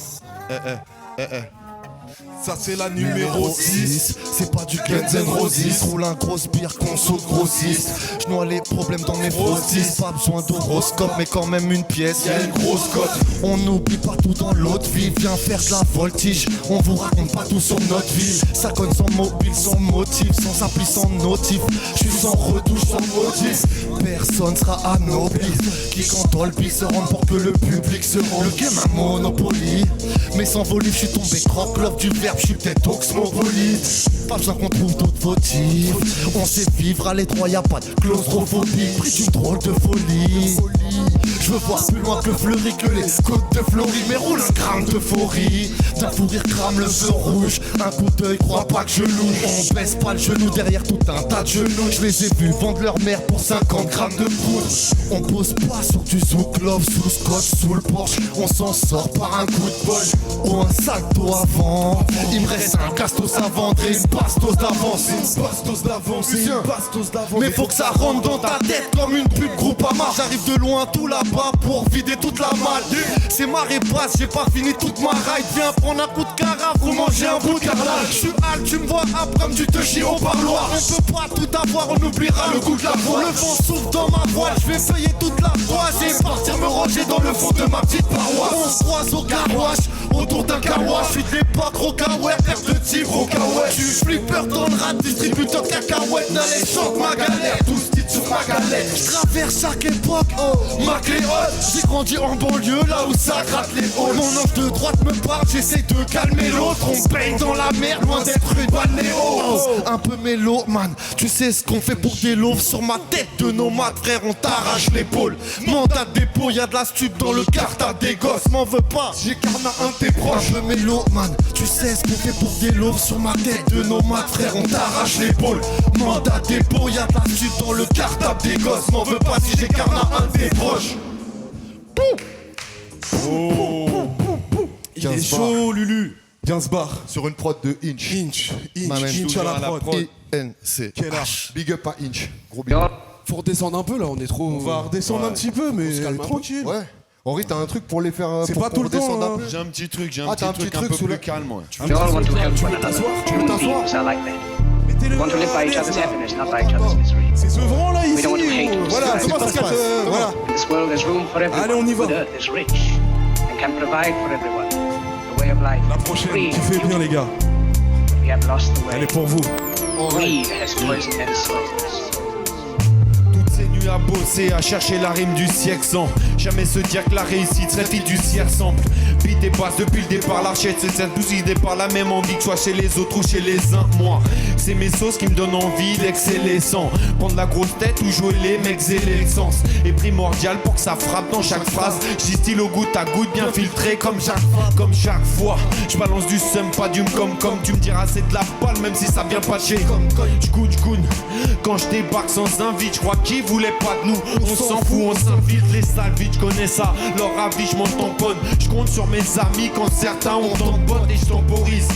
Ça c'est la numéro 6. C'est pas du Guns N' Roses. Roule un grosse bière, conso grossiste. Je noie les problèmes dans mes frottis. Pas besoin d'horoscope, mais quand même une pièce. Y'a une grosse cote. On n'oublie pas tout dans l'autre vie. Viens faire de la voltige. On vous raconte pas tout sur notre vie. Ça conne sans mobile, sans motif. Sans appli, sans notif. Je suis sans retouche, sans motif. Personne sera anobli. Qui quand Dolby se rend pour que le public se rende. Le game a Monopoly. Mais sans volif, je suis tombé croque. Love du verbe, je suis peut-être oxmopolite. Pas besoin qu'on trouve d'autres motifs. On sait vivre à l'étroit, y'a pas de claustrophobie. Pris d'une drôle de folie. Je veux voir plus loin que Fleury, que les côtes de Floride. Mais roule un gramme d'euphorie. D'un fou rire crame le feu rouge. Un coup d'œil, crois pas que je loue. On baisse pas le genou derrière tout un tas de genoux. Je les ai vus vendre leur mère pour 50 grammes de poudre. On pose pas sur du zouk love, sous scotch, sous le Porsche. On s'en sort par un coup de bol ou un salto avant. Il me reste un castos à vendre et une bastos d'avance. Une bastos d'avance, une bastos d'avance. Mais faut que ça rentre dans ta tête comme une pub Groupama. J'arrive de loin tout là-bas pour vider toute la malle. C'est marée basse, j'ai pas fini toute ma ride. Viens prendre un coup de carafe ou manger un bout de carrelage. Je suis hal, tu me vois après tu te chies au parloir. On peut pas tout avoir, on oubliera le goût de la voix. Le vent souffle dans ma voile, je vais feuiller toute la toise et partir me ranger dans le fond de ma petite paroisse. On se croise au carouage, autour d'un carouage. Je suis de l'époque Rocaouet, rêve de type Rocaouet. Je suis flipper dans le rat, distributeur cacahuète. N'allez chante ma galère, 12 titres sur ma galette. Je traverse chaque époque, ma clé haute. J'ai grandi en banlieue, là où ça gratte les halls. Mon ange de droite me parle, j'essaye de calmer l'autre. On baigne dans la mer, loin d'être une balnéo. Un peu mélo, man, tu sais ce qu'on fait pour des loaves. Sur ma tête de nomade, frère, on t'arrache l'épaule. Mandat de dépôt, y'a de la stup dans le cartable des gosses. M'en veux pas, j'ai carna un de tes proches. Un peu mélo, man, tu sais ce qu'on fait pour des loaves. Sur ma tête de nomade, frère, on t'arrache l'épaule. Mandat de dépôt, y'a de la stup dans le cartable des gosses. M'en veux pas si j'ai carna un de tes proches. Il est chaud, Lulu. 15 bars. Sur une prod de Inch. Inch à la prod. INC. Quel H. Big up à Inch. Gros big up. Faut redescendre un peu là, on est trop. On va redescendre un petit peu, mais tranquille. Ouais. Henri, t'as un truc pour les faire. C'est pour- pas pour tout le temps, redescendre un hein. peu J'ai un petit truc, t'as un petit truc un sous peu la- plus calme. Ouais. We all want to help Tu one veux t'asseoir? another. Tu veux t'asseoir? Humans are like that. Mettez-le We want to live by each à other's l'aise, là. happiness, not by each other's misery. C'est sevrant là ici. We don't want to hate. Voilà, Right. c'est pas ça. Voilà. In this world, there's room for everyone. Allez, on y va. The earth is rich and can provide for everyone. The way of life La is prochaine, free. kiffez bien les gars. We have lost the way. Elle est pour vous. Greed has poisoned and slaughtered us. Toutes ces nuits à bosser, à chercher la rime du siècle sans jamais se dire que la réussite serait fiduciaire simple. Beat et basse depuis le départ, l'archette c'est cette douce idée par la même envie que soit chez les autres ou chez les uns. Moi, c'est mes sauces qui me donnent envie d'exceller sans prendre la grosse tête ou jouer les mecs zélés. Le sens est primordial pour que ça frappe dans chaque phrase. J'distille au goutte à goutte, bien filtré comme chaque fois. Je balance du seum, pas du comme tu me diras c'est de la balle même si ça vient pas de chez j'goune. Quand je débarque sans invite, je crois qu'ils voulaient pas de nous. On s'en fout, on s'invite les salles vides, je connais ça. Leur avis, je m'en tamponne. Je compte sur mes amis quand certains ont tant de bottes et je temporise.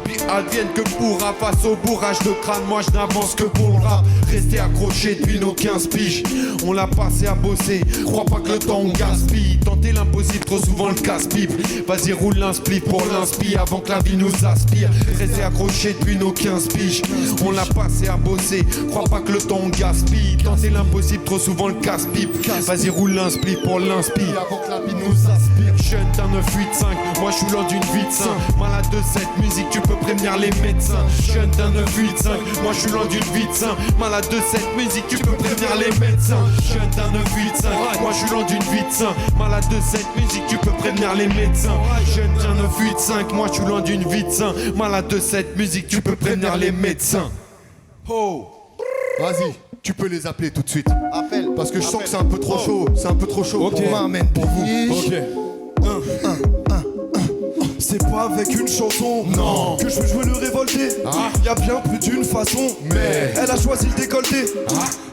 Puis advienne que pourra face au bourrage de crâne. Moi je n'avance que pour le rap. Rester accroché depuis nos 15 piges. On l'a passé à bosser. Crois pas que le temps on gaspille. Tenter l'impossible, trop souvent le casse-pipe. Vas-y roule l'insplit pour l'inspi avant que la vie nous aspire. Rester accroché depuis nos 15 piges. On l'a passé à bosser. Crois pas que le temps on gaspille. Tenter l'impossible, trop souvent le casse-pipe. Vas-y roule l'insplit pour l'inspi Avant que la vie nous aspire. Jeune d'un 985, moi je suis lors d'une vie de saint. Malade de cette musique, tu peux prévenir les médecins. Jeune d'un 985, moi je suis lors d'une vie de saint. Malade de cette musique, tu peux prévenir les médecins. Jeune d'un 985, moi je suis lors d'une vie de saint. Malade de cette musique, tu peux prévenir les médecins. Jeune d'un 985, moi je suis loin d'une vie de saint. Malade de cette musique, tu peux prévenir les médecins. Oh, vas-y, tu peux les appeler tout de suite. Appelle. Parce que je sens que c'est un peu trop chaud. C'est un peu trop chaud. Ok. On m'amène pour vous. Ok. C'est pas avec une chanson Non. que je veux jouer le révolté. Y a bien plus d'une façon. Mais Elle a choisi le décolleté.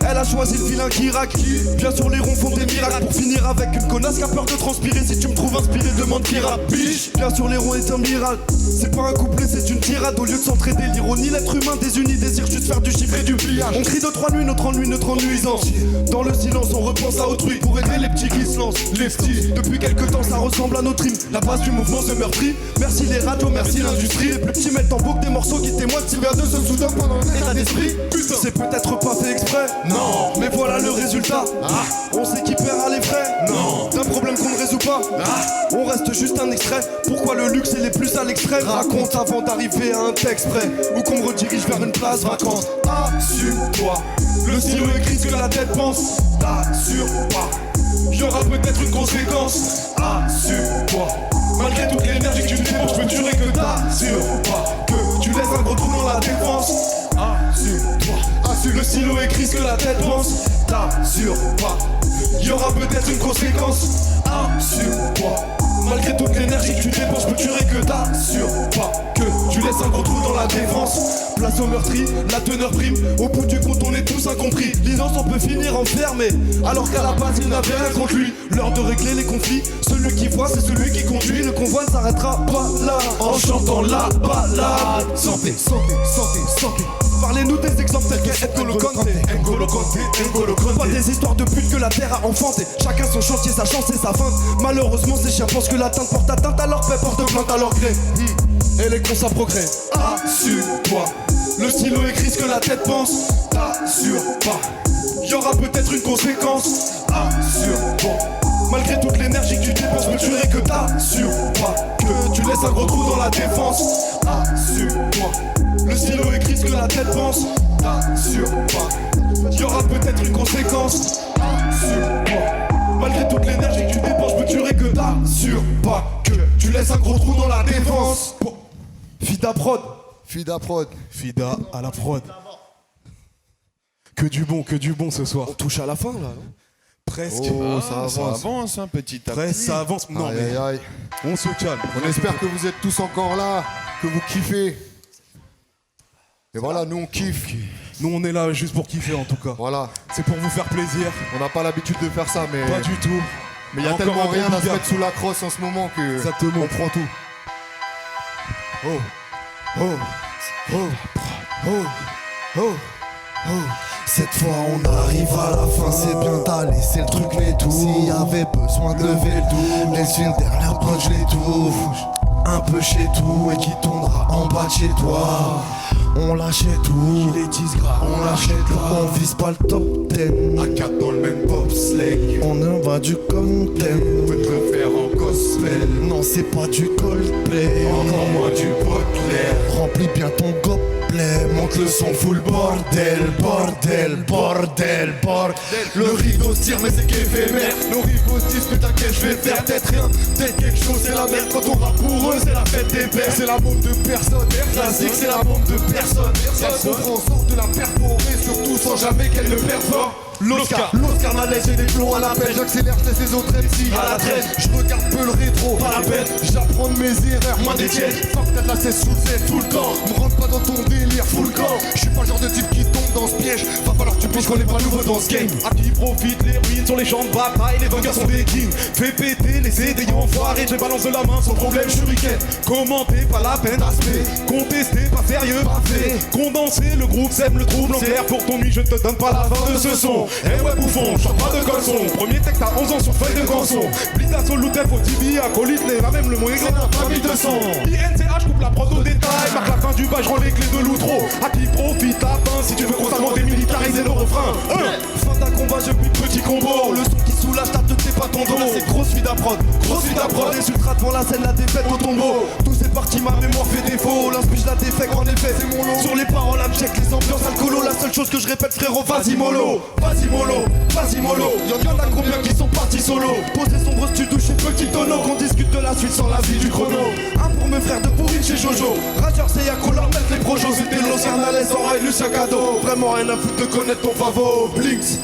Elle a choisi le vilain qui raque. Bien sûr les ronds font des miracles. Pour finir avec une connasse qui a peur de transpirer. Si tu me trouves inspiré, demande pirate. Biche. Bien sûr les ronds est un miracle. C'est pas un couplet, c'est une tirade. Au lieu de s'entraider, l'ironie, l'être humain désuni désire juste faire du chiffre et du pillage. On crie de 3 nuits, notre ennui, notre nuisance. Dans le silence, on repense à autrui. Pour aider les petits qui se lancent. Les petits, depuis quelques temps, ça ressemble à notre hymne. La base du mouvement se meurtrit. Merci les radios, merci l'industrie. Les plus petits mettent en boucle des morceaux qui témoignent si vers deux se soudain pendant un état d'esprit. Putain, c'est peut-être pas fait exprès. non. Mais voilà le résultat. On sait qui paiera les frais. Non. D'un problème qu'on ne résout pas. On reste juste un extrait. Pourquoi le luxe et les plus à l'extrême. Raconte avant d'arriver à un texte prêt. Ou qu'on me redirige vers une place vacante. Assure-toi. Le stylo écrit ce que la tête pense. T'assure pas. Y'aura peut-être une conséquence. Assure-toi. Malgré toute l'énergie que tu dépenses, je peux jurer que t'assures pas. Que tu laisses un gros trou dans la défense. Assure-toi. Assure. Le stylo écrit ce que la tête pense. T'assure pas. Y'aura peut-être une conséquence. Assure-toi. Malgré toute l'énergie que tu dépenses, je peux jurer que t'assures pas. Que tu laisses un gros trou dans la défense. Place au meurtri, la teneur prime. Au bout du compte, on est tous incompris. L'innocent peut finir enfermé, alors qu'à la base, il n'avait rien contre lui. L'heure de régler les conflits. Celui qui voit, c'est celui qui conduit. Le convoi ne s'arrêtera pas là. En chantant la balade. Santé, santé, santé, santé. Parlez-nous des exemples tels que N'Golo Kanté. N'Golo Kanté, N'Golo Kanté. Pas des histoires de pute que la terre a enfanté. Chacun son chantier, sa chance et sa feinte. Malheureusement, ces chiens pensent que l'atteinte porte atteinte à leur paix, porte plainte à leur gré. Et les cons, ça progrès. Assure-toi. Le stylo écrit ce que la tête pense. T'assure pas. Y'aura peut-être une conséquence. Assure-toi. Malgré toute l'énergie que tu dépenses, je me tuerai que t'assures pas. Que tu laisses un gros trou dans la défense. Assure-toi. Le stylo écrit ce que la tête pense. T'assure pas. Y'aura peut-être une conséquence. Assure-toi. Malgré toute l'énergie que tu dépenses, je me tuerai que t'assures pas. Que tu laisses un gros trou dans la défense. Fida prod. Fida prod. Fida à la prod. Que du bon ce soir. On touche à la fin là. Presque. Oh, ça avance. Ça avance un petit à Presque, petit. ça avance. Non Aïe, mais aïe, aïe. on se calme. On espère que vous êtes tous encore là, que vous kiffez. Et voilà, nous on kiffe. Nous on est là juste pour kiffer en tout cas. Voilà. C'est pour vous faire plaisir. On n'a pas l'habitude de faire ça, mais Pas du tout. mais il y a Encore tellement un bon rien à se big up. mettre sous la crosse en ce moment que Exactement. on prend tout. Oh, oh, oh, oh, oh, oh. Cette fois on arrive à la fin, c'est bien t'as laissé le truc les tout. S'il y avait besoin de lever le doux, laisse une dernière prod, je l'étouffe. Un peu chez tout et qui tombera en bas de chez toi. On lâchait tout, il est 10 gras, on lâchait tout. On vise pas le top 10, À 4 dans le même bobsleigh. on en va du content. Peut te le faire encore gospel. Non, c'est pas du Coldplay, encore moins du Baudelaire. Remplis bien ton gobelet, monte le son full bordel, bordel, bordel, bordel. Le rideau se tire mais c'est qu'éphémère. Nos rivaux se disent putain qu'est-ce que je vais faire, peut-être rien, peut-être quelque chose, c'est la merde. Quand on rappe pour eux c'est la fête des pères. C'est la bombe de personne, classique c'est la bombe de personne. Elle comprend en sorte de la perforer, surtout sans jamais qu'elle ne perfore. L'Oscar n'a laissé des plombs à la pelle. J'accélère, je laisse les autres MC à la traîne. Je regarde peu le rétro, pas la peine. J'apprends de mes erreurs, moins des tiennes. Fuck t'as de la cesse sous le tout le temps. Me rentre pas dans ton délire, full le camp. Je suis pas le genre de type qui tombe dans ce piège. Va falloir que tu piges qu'on est pas nouveau dans ce game. À qui profite les ruines sur les champs de bataille, les vainqueurs sont des kings. Fais péter les CDI enfoirés, je balance de la main sans problème, shuriken. Commenter, pas la peine, aspect. Contester, pas sérieux, pas fait. Condenser, le groupe sème le trouble en clair. Pour ton nuit, je ne te donne pas la fin de ce son. Eh ouais bouffon, chante pas de colson. Premier texte à 11 ans sur feuille de canson. Blitz sur l'outel, faut tibi, à colite, les là même le mot est grand, famille de sang. INCH coupe la prod au détail, marque la fin du bas, je rends les clés de l'outro. À qui profite la fin, si tu veux constamment démilitariser le refrain. Fin d'un combat, je puis petit combo. Le son qui soulage, tape t'es pas ton dos. C'est grosse vie d'approd, les ultras devant la scène, la défaite au tombeau. Tout c'est parti, ma mémoire fait défaut. L'inspire, la défaite, en effet, c'est mon lot. Sur les paroles, I'm check les ambiances alcoolo. La seule chose que je répète, frérot, vas-y mollo, vas-y mollo, vas-y mollo. Y'en a combien qui sont partis solo? Posé sombre studio chez Petit Tonneau. Qu'on discute de la suite sans la vie du chrono. Un pour mes frères de pourri chez Jojo. Rageur c'est Yako, leur mettre les projos. C'était Los Hernandez, oreille, Lucien Cadeau. Vraiment rien à foutre de connaître ton favo, Blinks.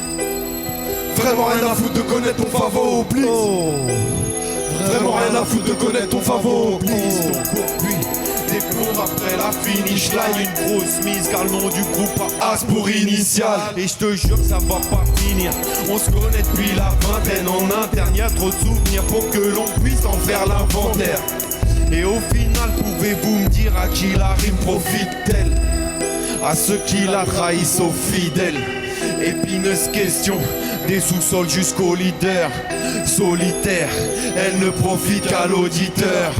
Vraiment rien à foutre de connaître ton favo, Blinks. Vraiment rien à foutre de connaître ton favo, Blinks. Des plombs après la finish line, une grosse mise car le nom du groupe a As pour initial. Et je te jure que ça va pas finir. On se connaît depuis la vingtaine. En interne y'a trop de souvenirs pour que l'on puisse en faire l'inventaire. Et au final pouvez-vous me dire à qui la rime profite-t-elle? À ceux qui la trahissent aux fidèles. Épineuse question, des sous-sols jusqu'au leader. Solitaire, elle ne profite qu'à l'auditeur.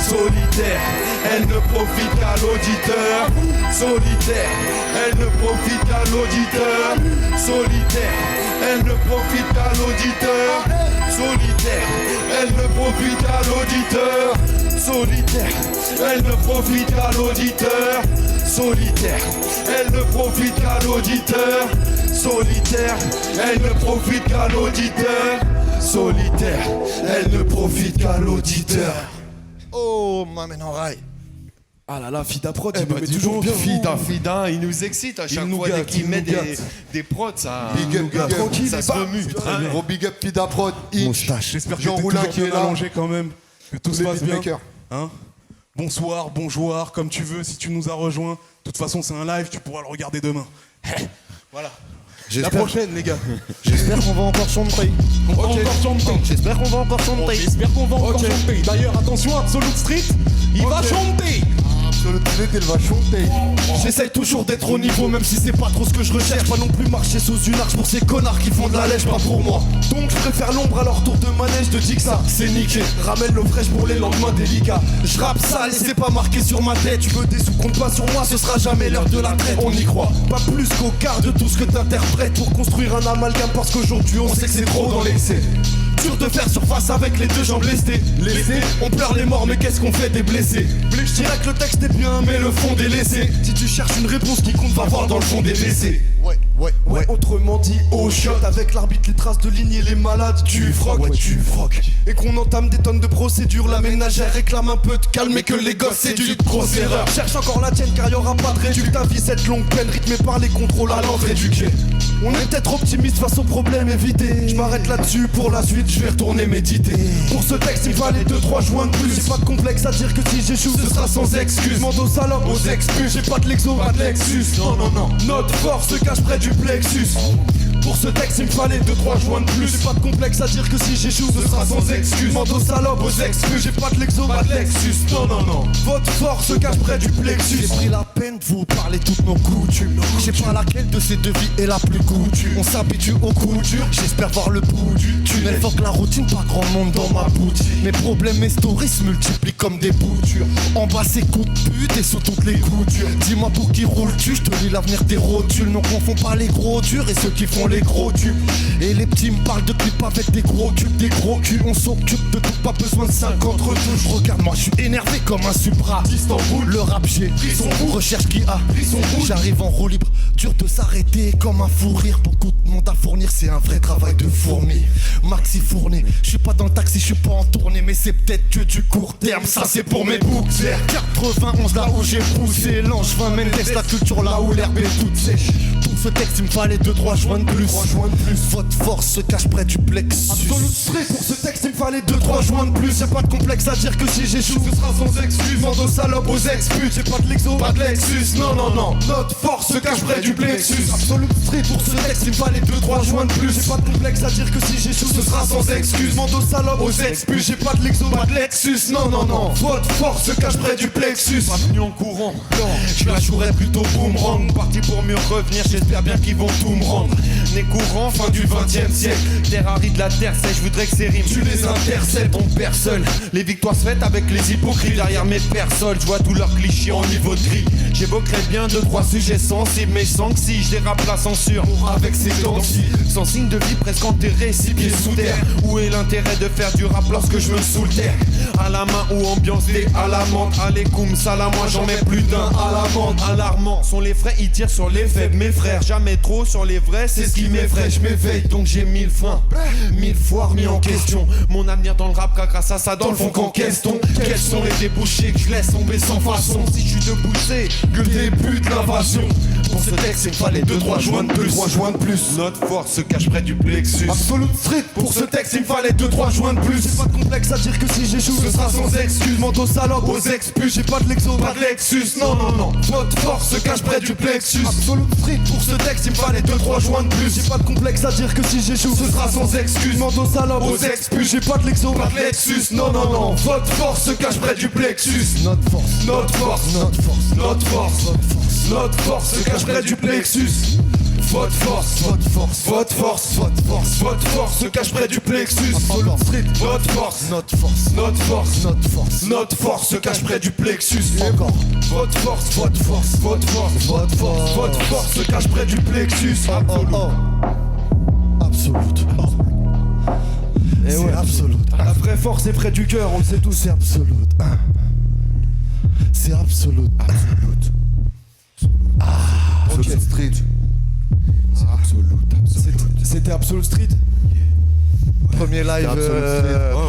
Solitaire, elle ne profite qu'à l'auditeur. Solitaire, elle ne profite qu'à l'auditeur. Solitaire, elle ne profite qu'à l'auditeur. Solitaire, elle ne profite qu'à l'auditeur. Solitaire, elle ne profite qu'à l'auditeur. Solitaire, elle ne profite qu'à l'auditeur. Solitaire, elle ne profite qu'à l'auditeur. Solitaire, elle ne profite qu'à l'auditeur. Oh, m'amène en rail. Ah là là, Fida Prod, Eh il bah, me met dis toujours donc, bien. Fida, il nous excite à chaque nous fois gâte, dès qu'il il met nous gâte. des prods, ça, Big up, big up. Tranquille, ça et se bam. remue. Gros big up Pida Prod, Moustache. J'espère que Jean t'es Roulin toujours qui est bien là. allongé quand même, que tout se les passe bien. beatmakers. Hein? Bonsoir, bonjour, comme tu veux, si tu nous as rejoints. De toute façon, c'est un live, tu pourras le regarder demain. Voilà. La prochaine, les gars. J'espère qu'on va encore chanter. On va encore chanter. J'espère qu'on va encore chanter. J'espère qu'on va encore chanter. D'ailleurs, attention, Absolute Street, il va chanter. Absolute Street, il va chanter. J'essaye toujours d'être au niveau, même si c'est pas trop ce que je recherche. Pas non plus marcher sous une arche pour ces connards qui font de la lèche, pas pour moi. Donc je préfère l'ombre à leur tour de manège. De dis ça, c'est niqué. Ramène l'eau fraîche pour les lendemains délicats. Je rappe sale et c'est pas marqué sur ma tête. Tu veux des sous, compte pas sur moi, ce sera jamais l'heure de la traite. On y croit, pas plus qu'au quart de tout ce que t'interprètes pour construire un amalgame. Parce qu'aujourd'hui on sait que c'est trop dans l'excès. Dur de faire surface avec les deux jambes lestées. On pleure les morts mais qu'est-ce qu'on fait des blessés? Je dirais que le texte est bien mais le fond délaissé. Si tu cherches une réponse qui compte, va voir dans le fond des WC. Ouais, autrement dit au shot. Avec l'arbitre, les traces de ligne et les malades tu froques, tu froques. Et qu'on entame des tonnes de procédures. La ménagère réclame un peu de calme et que les gosses c'est du grosse erreur. Cherche encore la tienne car y'aura pas de résultat. Vie cette longue peine rythmée par les contrôles à l'entrée du quai. On est peut-être optimiste face aux problèmes évités. Je m'arrête là-dessus, pour la suite je vais retourner méditer. Pour ce texte il fallait 2-3 joints de plus. J'ai pas de complexe à dire que si j'échoue ce sera sans excuse. Mando salope aux exclus. J'ai pas de l'exo, pas de Lexus. Non. Notre force se cache près du plexus. Pour ce texte il me fallait 2-3 joints de plus. J'ai pas de complexe à dire que si j'échoue ce sera sans excuse. Mando salope aux exclus. J'ai pas de l'exo, pas de Lexus. Non. Votre force se cache près du plexus. J'ai pris la peine de vous parler toutes nos coutumes. Je sais pas laquelle de ces deux vies est la plus goûtue. On s'habitue au coup dur. J'espère voir le bout du tunnel. Fuck la routine, pas grand monde dans ma boutique. Mes problèmes et stories se multiplient comme des boutures. En bas c'est coups de pute et sous toutes les coutures. Dis-moi pour qui roules-tu, je te lis l'avenir des rotules. Ne confonds pas les gros durs et ceux qui font les les gros tubes. Et les petits me parlent de clips avec des gros cubes, des gros culs. On s'occupe de tout, pas besoin de 50 retouches. Regarde-moi, je suis énervé comme un Supra d'Istanbul. Le rap, j'ai pris son bout. Recherche qui a pris son bout. J'arrive en roue libre, dur de s'arrêter comme un fou rire. Beaucoup de monde à fournir, c'est un vrai travail de fourmi. Maxi fourni, je suis pas dans le taxi, je suis pas en tournée. Mais c'est peut-être que du court terme, ça c'est pour mes boucs. 91 là où j'ai poussé, Langevin, Mendes, la culture là où l'herbe est toute sèche. Pour ce texte il me fallait 2-3 joints de plus. Votre force se cache près du plexus. Absolute Street, pour ce texte il me fallait 2-3 joints de plus. Y'a pas de complexe à dire que si j'échoue ce sera sans excuse. Mando salope aux ex-putes, j'ai pas de Lexo, pas de Lexus. Non non non, notre force se cache près du plexus. Absolute Street, pour ce texte il me fallait 2-3 joints de plus. J'ai pas de complexe à dire que si j'échoue ce sera sans excuse. Mando salope aux ex-putes, j'ai pas de Lexo, pas de Lexus. Non non non, votre force se cache près du plexus. Pas venu en courant, je la jouerais plutôt boomerang. Parti pour mieux revenir, j'espère bien qu'ils vont tout me rendre. Né courant, fin du 20e siècle. Terre aride, la terre sèche, je voudrais que ces rimes tu les intercelles, ton père seul. Les victoires se fêtent avec les hypocrites. Derrière mes personnes, je vois tous leurs clichés en niveau de gris. J'évoquerai bien 2-3 sujets sensibles, mais sans que si je dérape la censure. Avec ces dents-ci, sans signe de vie presque enterré, 6 pieds sous terre. Où est l'intérêt de faire du rap lorsque je me saoule terre? À la main ou ambiance des à la menthe. Alékoum, salam, moi j'en mets plus d'un à la menthe. Alarmant, sont les frais, ils tirent sur les faibles. Mes frères, jamais trop sur les vrais, c'est ce qui m'effraie. Je m'éveille, donc j'ai 1000 freins, 1000 fois remis en question. Mon avenir dans le rap, car grâce à ça, dans le fond qu'en question. Quels sont les débouchés que je laisse tomber sans façon? Si je suis debout, c'est que le début de l'invasion. Pour ce texte, il me fallait 2-3 joints de plus. 3 joints de plus. Notre force se cache près du plexus. Absolute Street, pour ce texte il me fallait 2-3 joints de plus. J'ai pas de complexe à dire que si j'échoue ce sera sans excuse. Mando salope aux ex-putes, j'ai pas de Lexo, pas de Lexus. Non non non, votre force se cache près du plexus. Absolute Street, pour ce texte il me fallait 2-3 joints de plus. J'ai pas de complexe à dire que si j'échoue ce sera sans excuse. Mando salope aux ex-putes, j'ai pas de Lexo, pas de Lexus. Non non non, votre force se cache près du plexus. Notre force, Notre force, notre force, notre force, notre force, notre force se cache près du plexus. Votre force, votre force, votre force, votre force, votre force se cache près du plexus. Absolute Street, Votre force, notre force, notre force, notre force, notre force se cache près du plexus. encore, Votre force, votre force, votre force, votre force, votre force se cache près du plexus. oh. Absolute. Et C'est ouais, absolute. la vraie force est près du cœur, on le sait tous. C'est absolute. C'est absolute. Absolute Street. C'était Absolute Street. Premier live,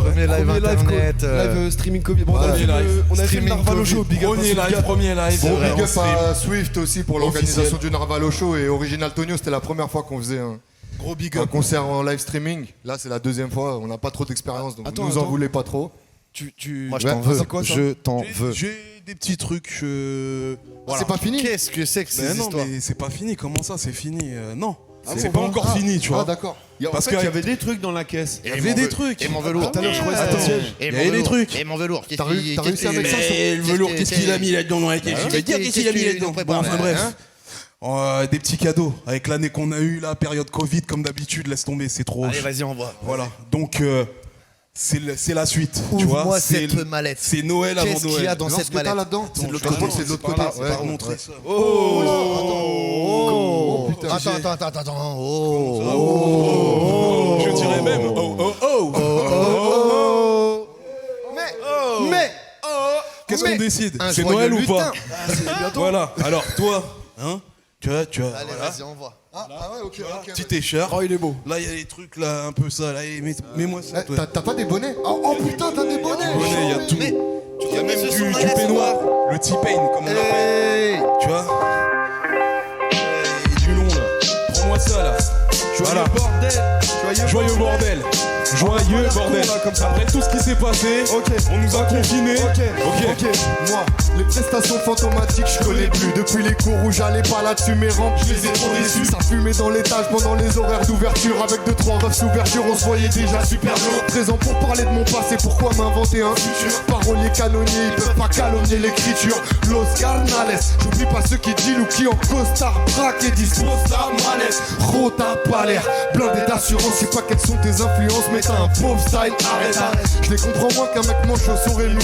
premier live internet. Live streaming Covid. Bon, on a fait le Narvalo Show. Big up. Premier live. Gros vrai, big up on à Swift aussi pour l'organisation du Narvalo Show et Original Tonio, c'était la première fois qu'on faisait Gros big un up. concert en live streaming. Là c'est la deuxième fois, on n'a pas trop d'expérience donc Attends, nous en attends. voulez pas trop. Moi je Ouais, t'en veux. c'est quoi, ça Je t'en veux. J'ai des petits trucs. Voilà. C'est pas fini. Qu'est-ce que c'est que Mais ces non, histoires? mais c'est pas fini. Comment ça, c'est fini? Non. Ah c'est bon, pas encore fini, tu vois. Ah d'accord. Parce Il y qu'il avait des trucs dans la caisse. y avait des trucs. Et mon velours. Tout à l'heure, je croyais que c'était un siège. Il y avait des trucs. Et mon velours. T'as réussi avec ça Mais le velours, qu'est-ce qu'il a mis là-dedans dans la caisse? Je vais dire qu'est-ce qu'il a mis là-dedans. Bon, enfin bref. Des petits cadeaux. Avec l'année qu'on a eue, la période Covid, comme d'habitude, laisse tomber, c'est trop. Allez, vas-y, envoie. Voilà. Donc, c'est la suite. Tu vois, Ouvre-moi c'est cette mallette. C'est Noël avant Qu'est-ce qu'il y a Noël. dans Non, cette ce que t'as mallette? là-dedans, C'est de l'autre je crois côté. que c'est de l'autre Par côté. là, c'est Ouais, pas ouais, montrer ouais. ça. Oh putain. Attends. Oh. Je dirais même. Mais Qu'est-ce qu'on décide? un C'est joyeux Noël ou pas? lutin. Voilà. Alors toi, hein? Tu vois. Allez, Voilà. vas-y, envoie. Ah ouais, ok. Petit t-shirt. Oh, il est beau. Là, il y a des trucs là, un peu ça. Là, mets-moi ça. toi. T'as pas des bonnets? Oh putain, t'as des bonnets. Bonnet, il y a tout. Il y a même du peignoir, le T-Pain, comme on l'appelle. Hey. Tu vois? Et du long là. Prends-moi ça là. Voilà. Joyeux bordel. Joyeux bordel. Après tout ce qui s'est passé, on nous a confinés. Ok. Moi, les prestations fantomatiques, je connais plus. Depuis les cours où j'allais pas là-dessus, mes rampes, je les ai trop déçus. Ça fumait dans l'étage pendant les horaires d'ouverture. Avec 2-3 refs d'ouverture, on se voyait déjà super lourd. Présent pour parler de mon passé, pourquoi m'inventer un futur? Paroliers canonniers, ils peuvent pas calomnier l'écriture. Los Carnales, j'oublie pas ceux qui deal ou qui en costard braque et disent Los Tamales. gros t'as pas l'air blindé d'assurance. Je sais pas quelles sont tes influences, mais t'as un pauvre style. Arrête. Je les comprends moins qu'un mec manchot sourd et muet.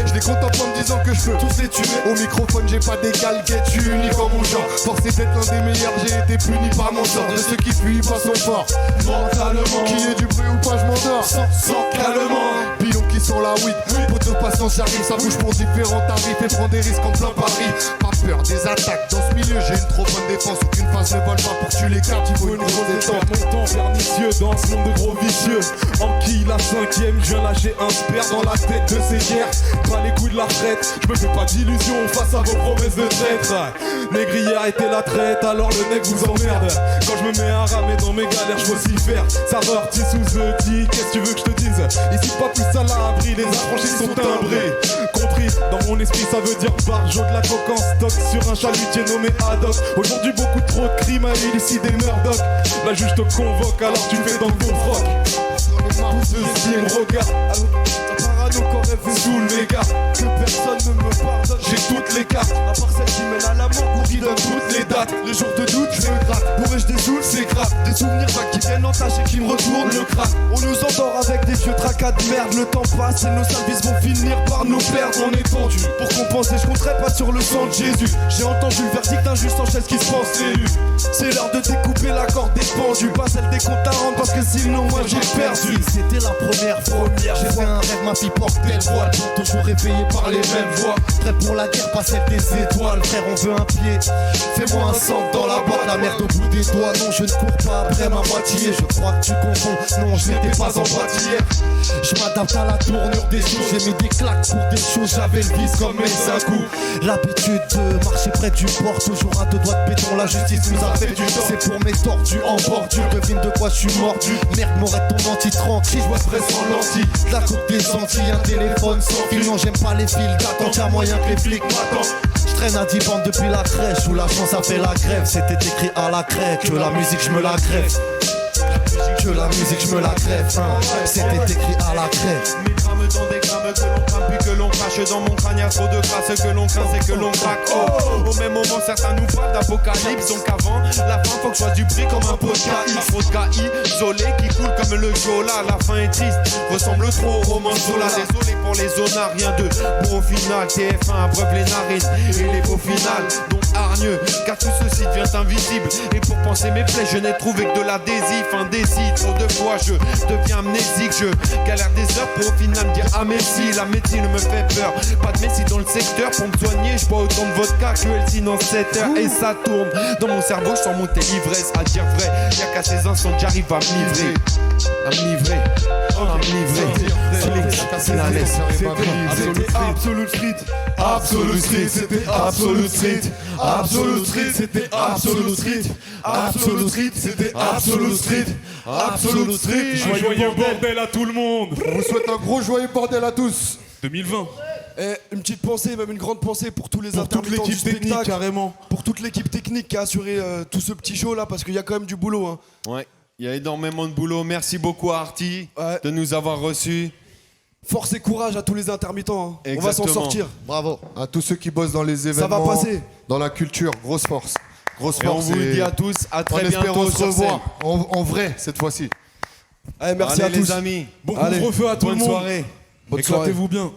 Je les contemple en me disant que je peux tous les tuer. Au microphone j'ai pas d'égal, je suis unique en mon genre. Forcé d'être l'un des meilleurs, j'ai été puni par mon sort. De ceux qui fuient pas sont forts mentalement. Qui est du bruit ou pas je m'endors sans calmement. Pilons qui sont la weed, pour de patience j'arrive. Ça bouge pour différents tarifs et prend des risques en plein Paris. Pas peur des attaques, dans ce milieu j'ai une trop bonne défense. Aucune phase ne vole pas pour tuer les cartes, il faut une grosse détente. Mon temps pernicieux dans ce monde de gros vicieux. En qui la cinquième, je viens lâcher un spare dans la tête de ces guerres. Pas les coups de la retraite, je me fais pas d'illusions face à vos promesses de traître. Négrier arrêtez la traite, alors le nec vous emmerde. Quand je me mets à ramer dans mes galères, je veux aussi faire. Ça sortit sous the tea, qu'est-ce que tu veux que je te dise? Ici pas plus à l'abri, les affranchis sont timbrés. Compris, dans mon esprit ça veut dire barjo de la coque en stock sur un chalutier nommé Haddock. Aujourd'hui beaucoup trop de crimes à élucider Murdoch. La juge te convoque alors tu fais dans le bon froc. Tous ceux-ci me regardent, parano qu'on rêve sous le méga. Que personne ne me pardonne, j'ai toutes les cartes. À part celle qui mène à la mort ou qui donne toutes les dates. Les jours de doute, je me gratte, bourré-je des saouls, c'est grave. Des souvenirs vagues qui viennent entacher, qui me retournent le crâne. On nous endort avec des vieux tracas de merde. Le temps passe et nos services vont finir par nous perdre. On est tendu, pour compenser, je compterai pas sur le sang de Jésus. J'ai entendu le verdict injuste en chaise qui se pense élu. C'est l'heure de découper la corde des pendus, pas celle des comptes à rendre parce que sinon moi j'ai perdu. C'était la première fois. J'ai fait un rêve, ma fille portait le voile. Toujours réveillé par les mêmes voix. Prêt pour la guerre, pas celle des étoiles. Frère, on veut un pied. Fais-moi un centre dans la boîte. La merde au bout des doigts. Non, je ne cours pas après ma moitié. Je crois que tu confonds. Non, je n'étais pas en boîte hier. Je m'adapte à la tournure des choses. J'ai mis des claques pour des choses. J'avais le vice comme un coup. L'habitude de marcher près du port. Toujours à deux doigts de béton. La justice nous a fait du tort. C'est pour mes tordus en bordure. Devine de quoi je suis mordu. Merde, m'aurait ton anti tranquille. Je vois ce presse en lentille. La coupe des Antilles, un téléphone sans fil. Non, j'aime pas les fils d'attente. Y'a moyen que les flics m'attendent. Je traîne à 10 bandes depuis la crèche. Où la chance a fait la grève. C'était écrit à la craie. Que la musique, je me la greffe. Que la musique, je me la greffe. C'était écrit à la crève. Dans des grammes que l'on crame puis que l'on crache dans mon crâne, y'a trop de grâce que l'on craint et que l'on craque. Oh, au même moment certains nous parlent d'apocalypse. Donc avant la fin faut que je sois du prix comme un pot de KI. Trop de KI, isolé qui coule comme le Jola. La fin est triste, ressemble trop au roman Zola. Désolé pour les zonards, rien de bon au final. TF1 abreuve les narines et les beaux finales. Donc hargneux, car tout ceci devient invisible. Et pour penser mes plaies, je n'ai trouvé que de l'adhésif. Indécis, trop de fois je deviens amnésique. Je galère des heures pour au final dire ah merci, la médecine me fait peur. Pas de messie dans le secteur, pour me soigner je bois autant de vodka que Elsie dans 7 heures. Et ça tourne dans mon cerveau, je sens monter l'ivresse. À dire vrai, y'a qu'à ces instants que j'arrive à me livrer. À me livrer, à me livrer. C'est la laisse. Absolute Street, Absolute Street, c'était Absolute Street, Absolute Street, c'était Absolute Street, Absolute Street, c'était Absolute Street, Absolute Street. Joyeux bordel à tout le monde. On vous souhaite un gros joyeux bordel à tous. 2020. Et une petite pensée, même une grande pensée pour tous les Pour toute intermittents l'équipe du technique, spectacle, carrément. pour toute l'équipe technique qui a assuré tout ce petit show là, parce qu'il y a quand même du boulot. Hein. Ouais, il y a énormément de boulot. Merci beaucoup à Arty de nous avoir reçus. Force et courage à tous les intermittents. Hein. On va s'en sortir. Bravo. À tous ceux qui bossent dans les Ça événements, va passer. dans la culture, grosse force. Grosse Et on force. vous le dit à tous, à très bientôt se sur revoir scène. en vrai cette fois-ci. Allez, merci Allez à tous. les amis, Bon couvre-feu à tout le bonne monde. soirée. Bonne soirée. Éclatez-vous bien.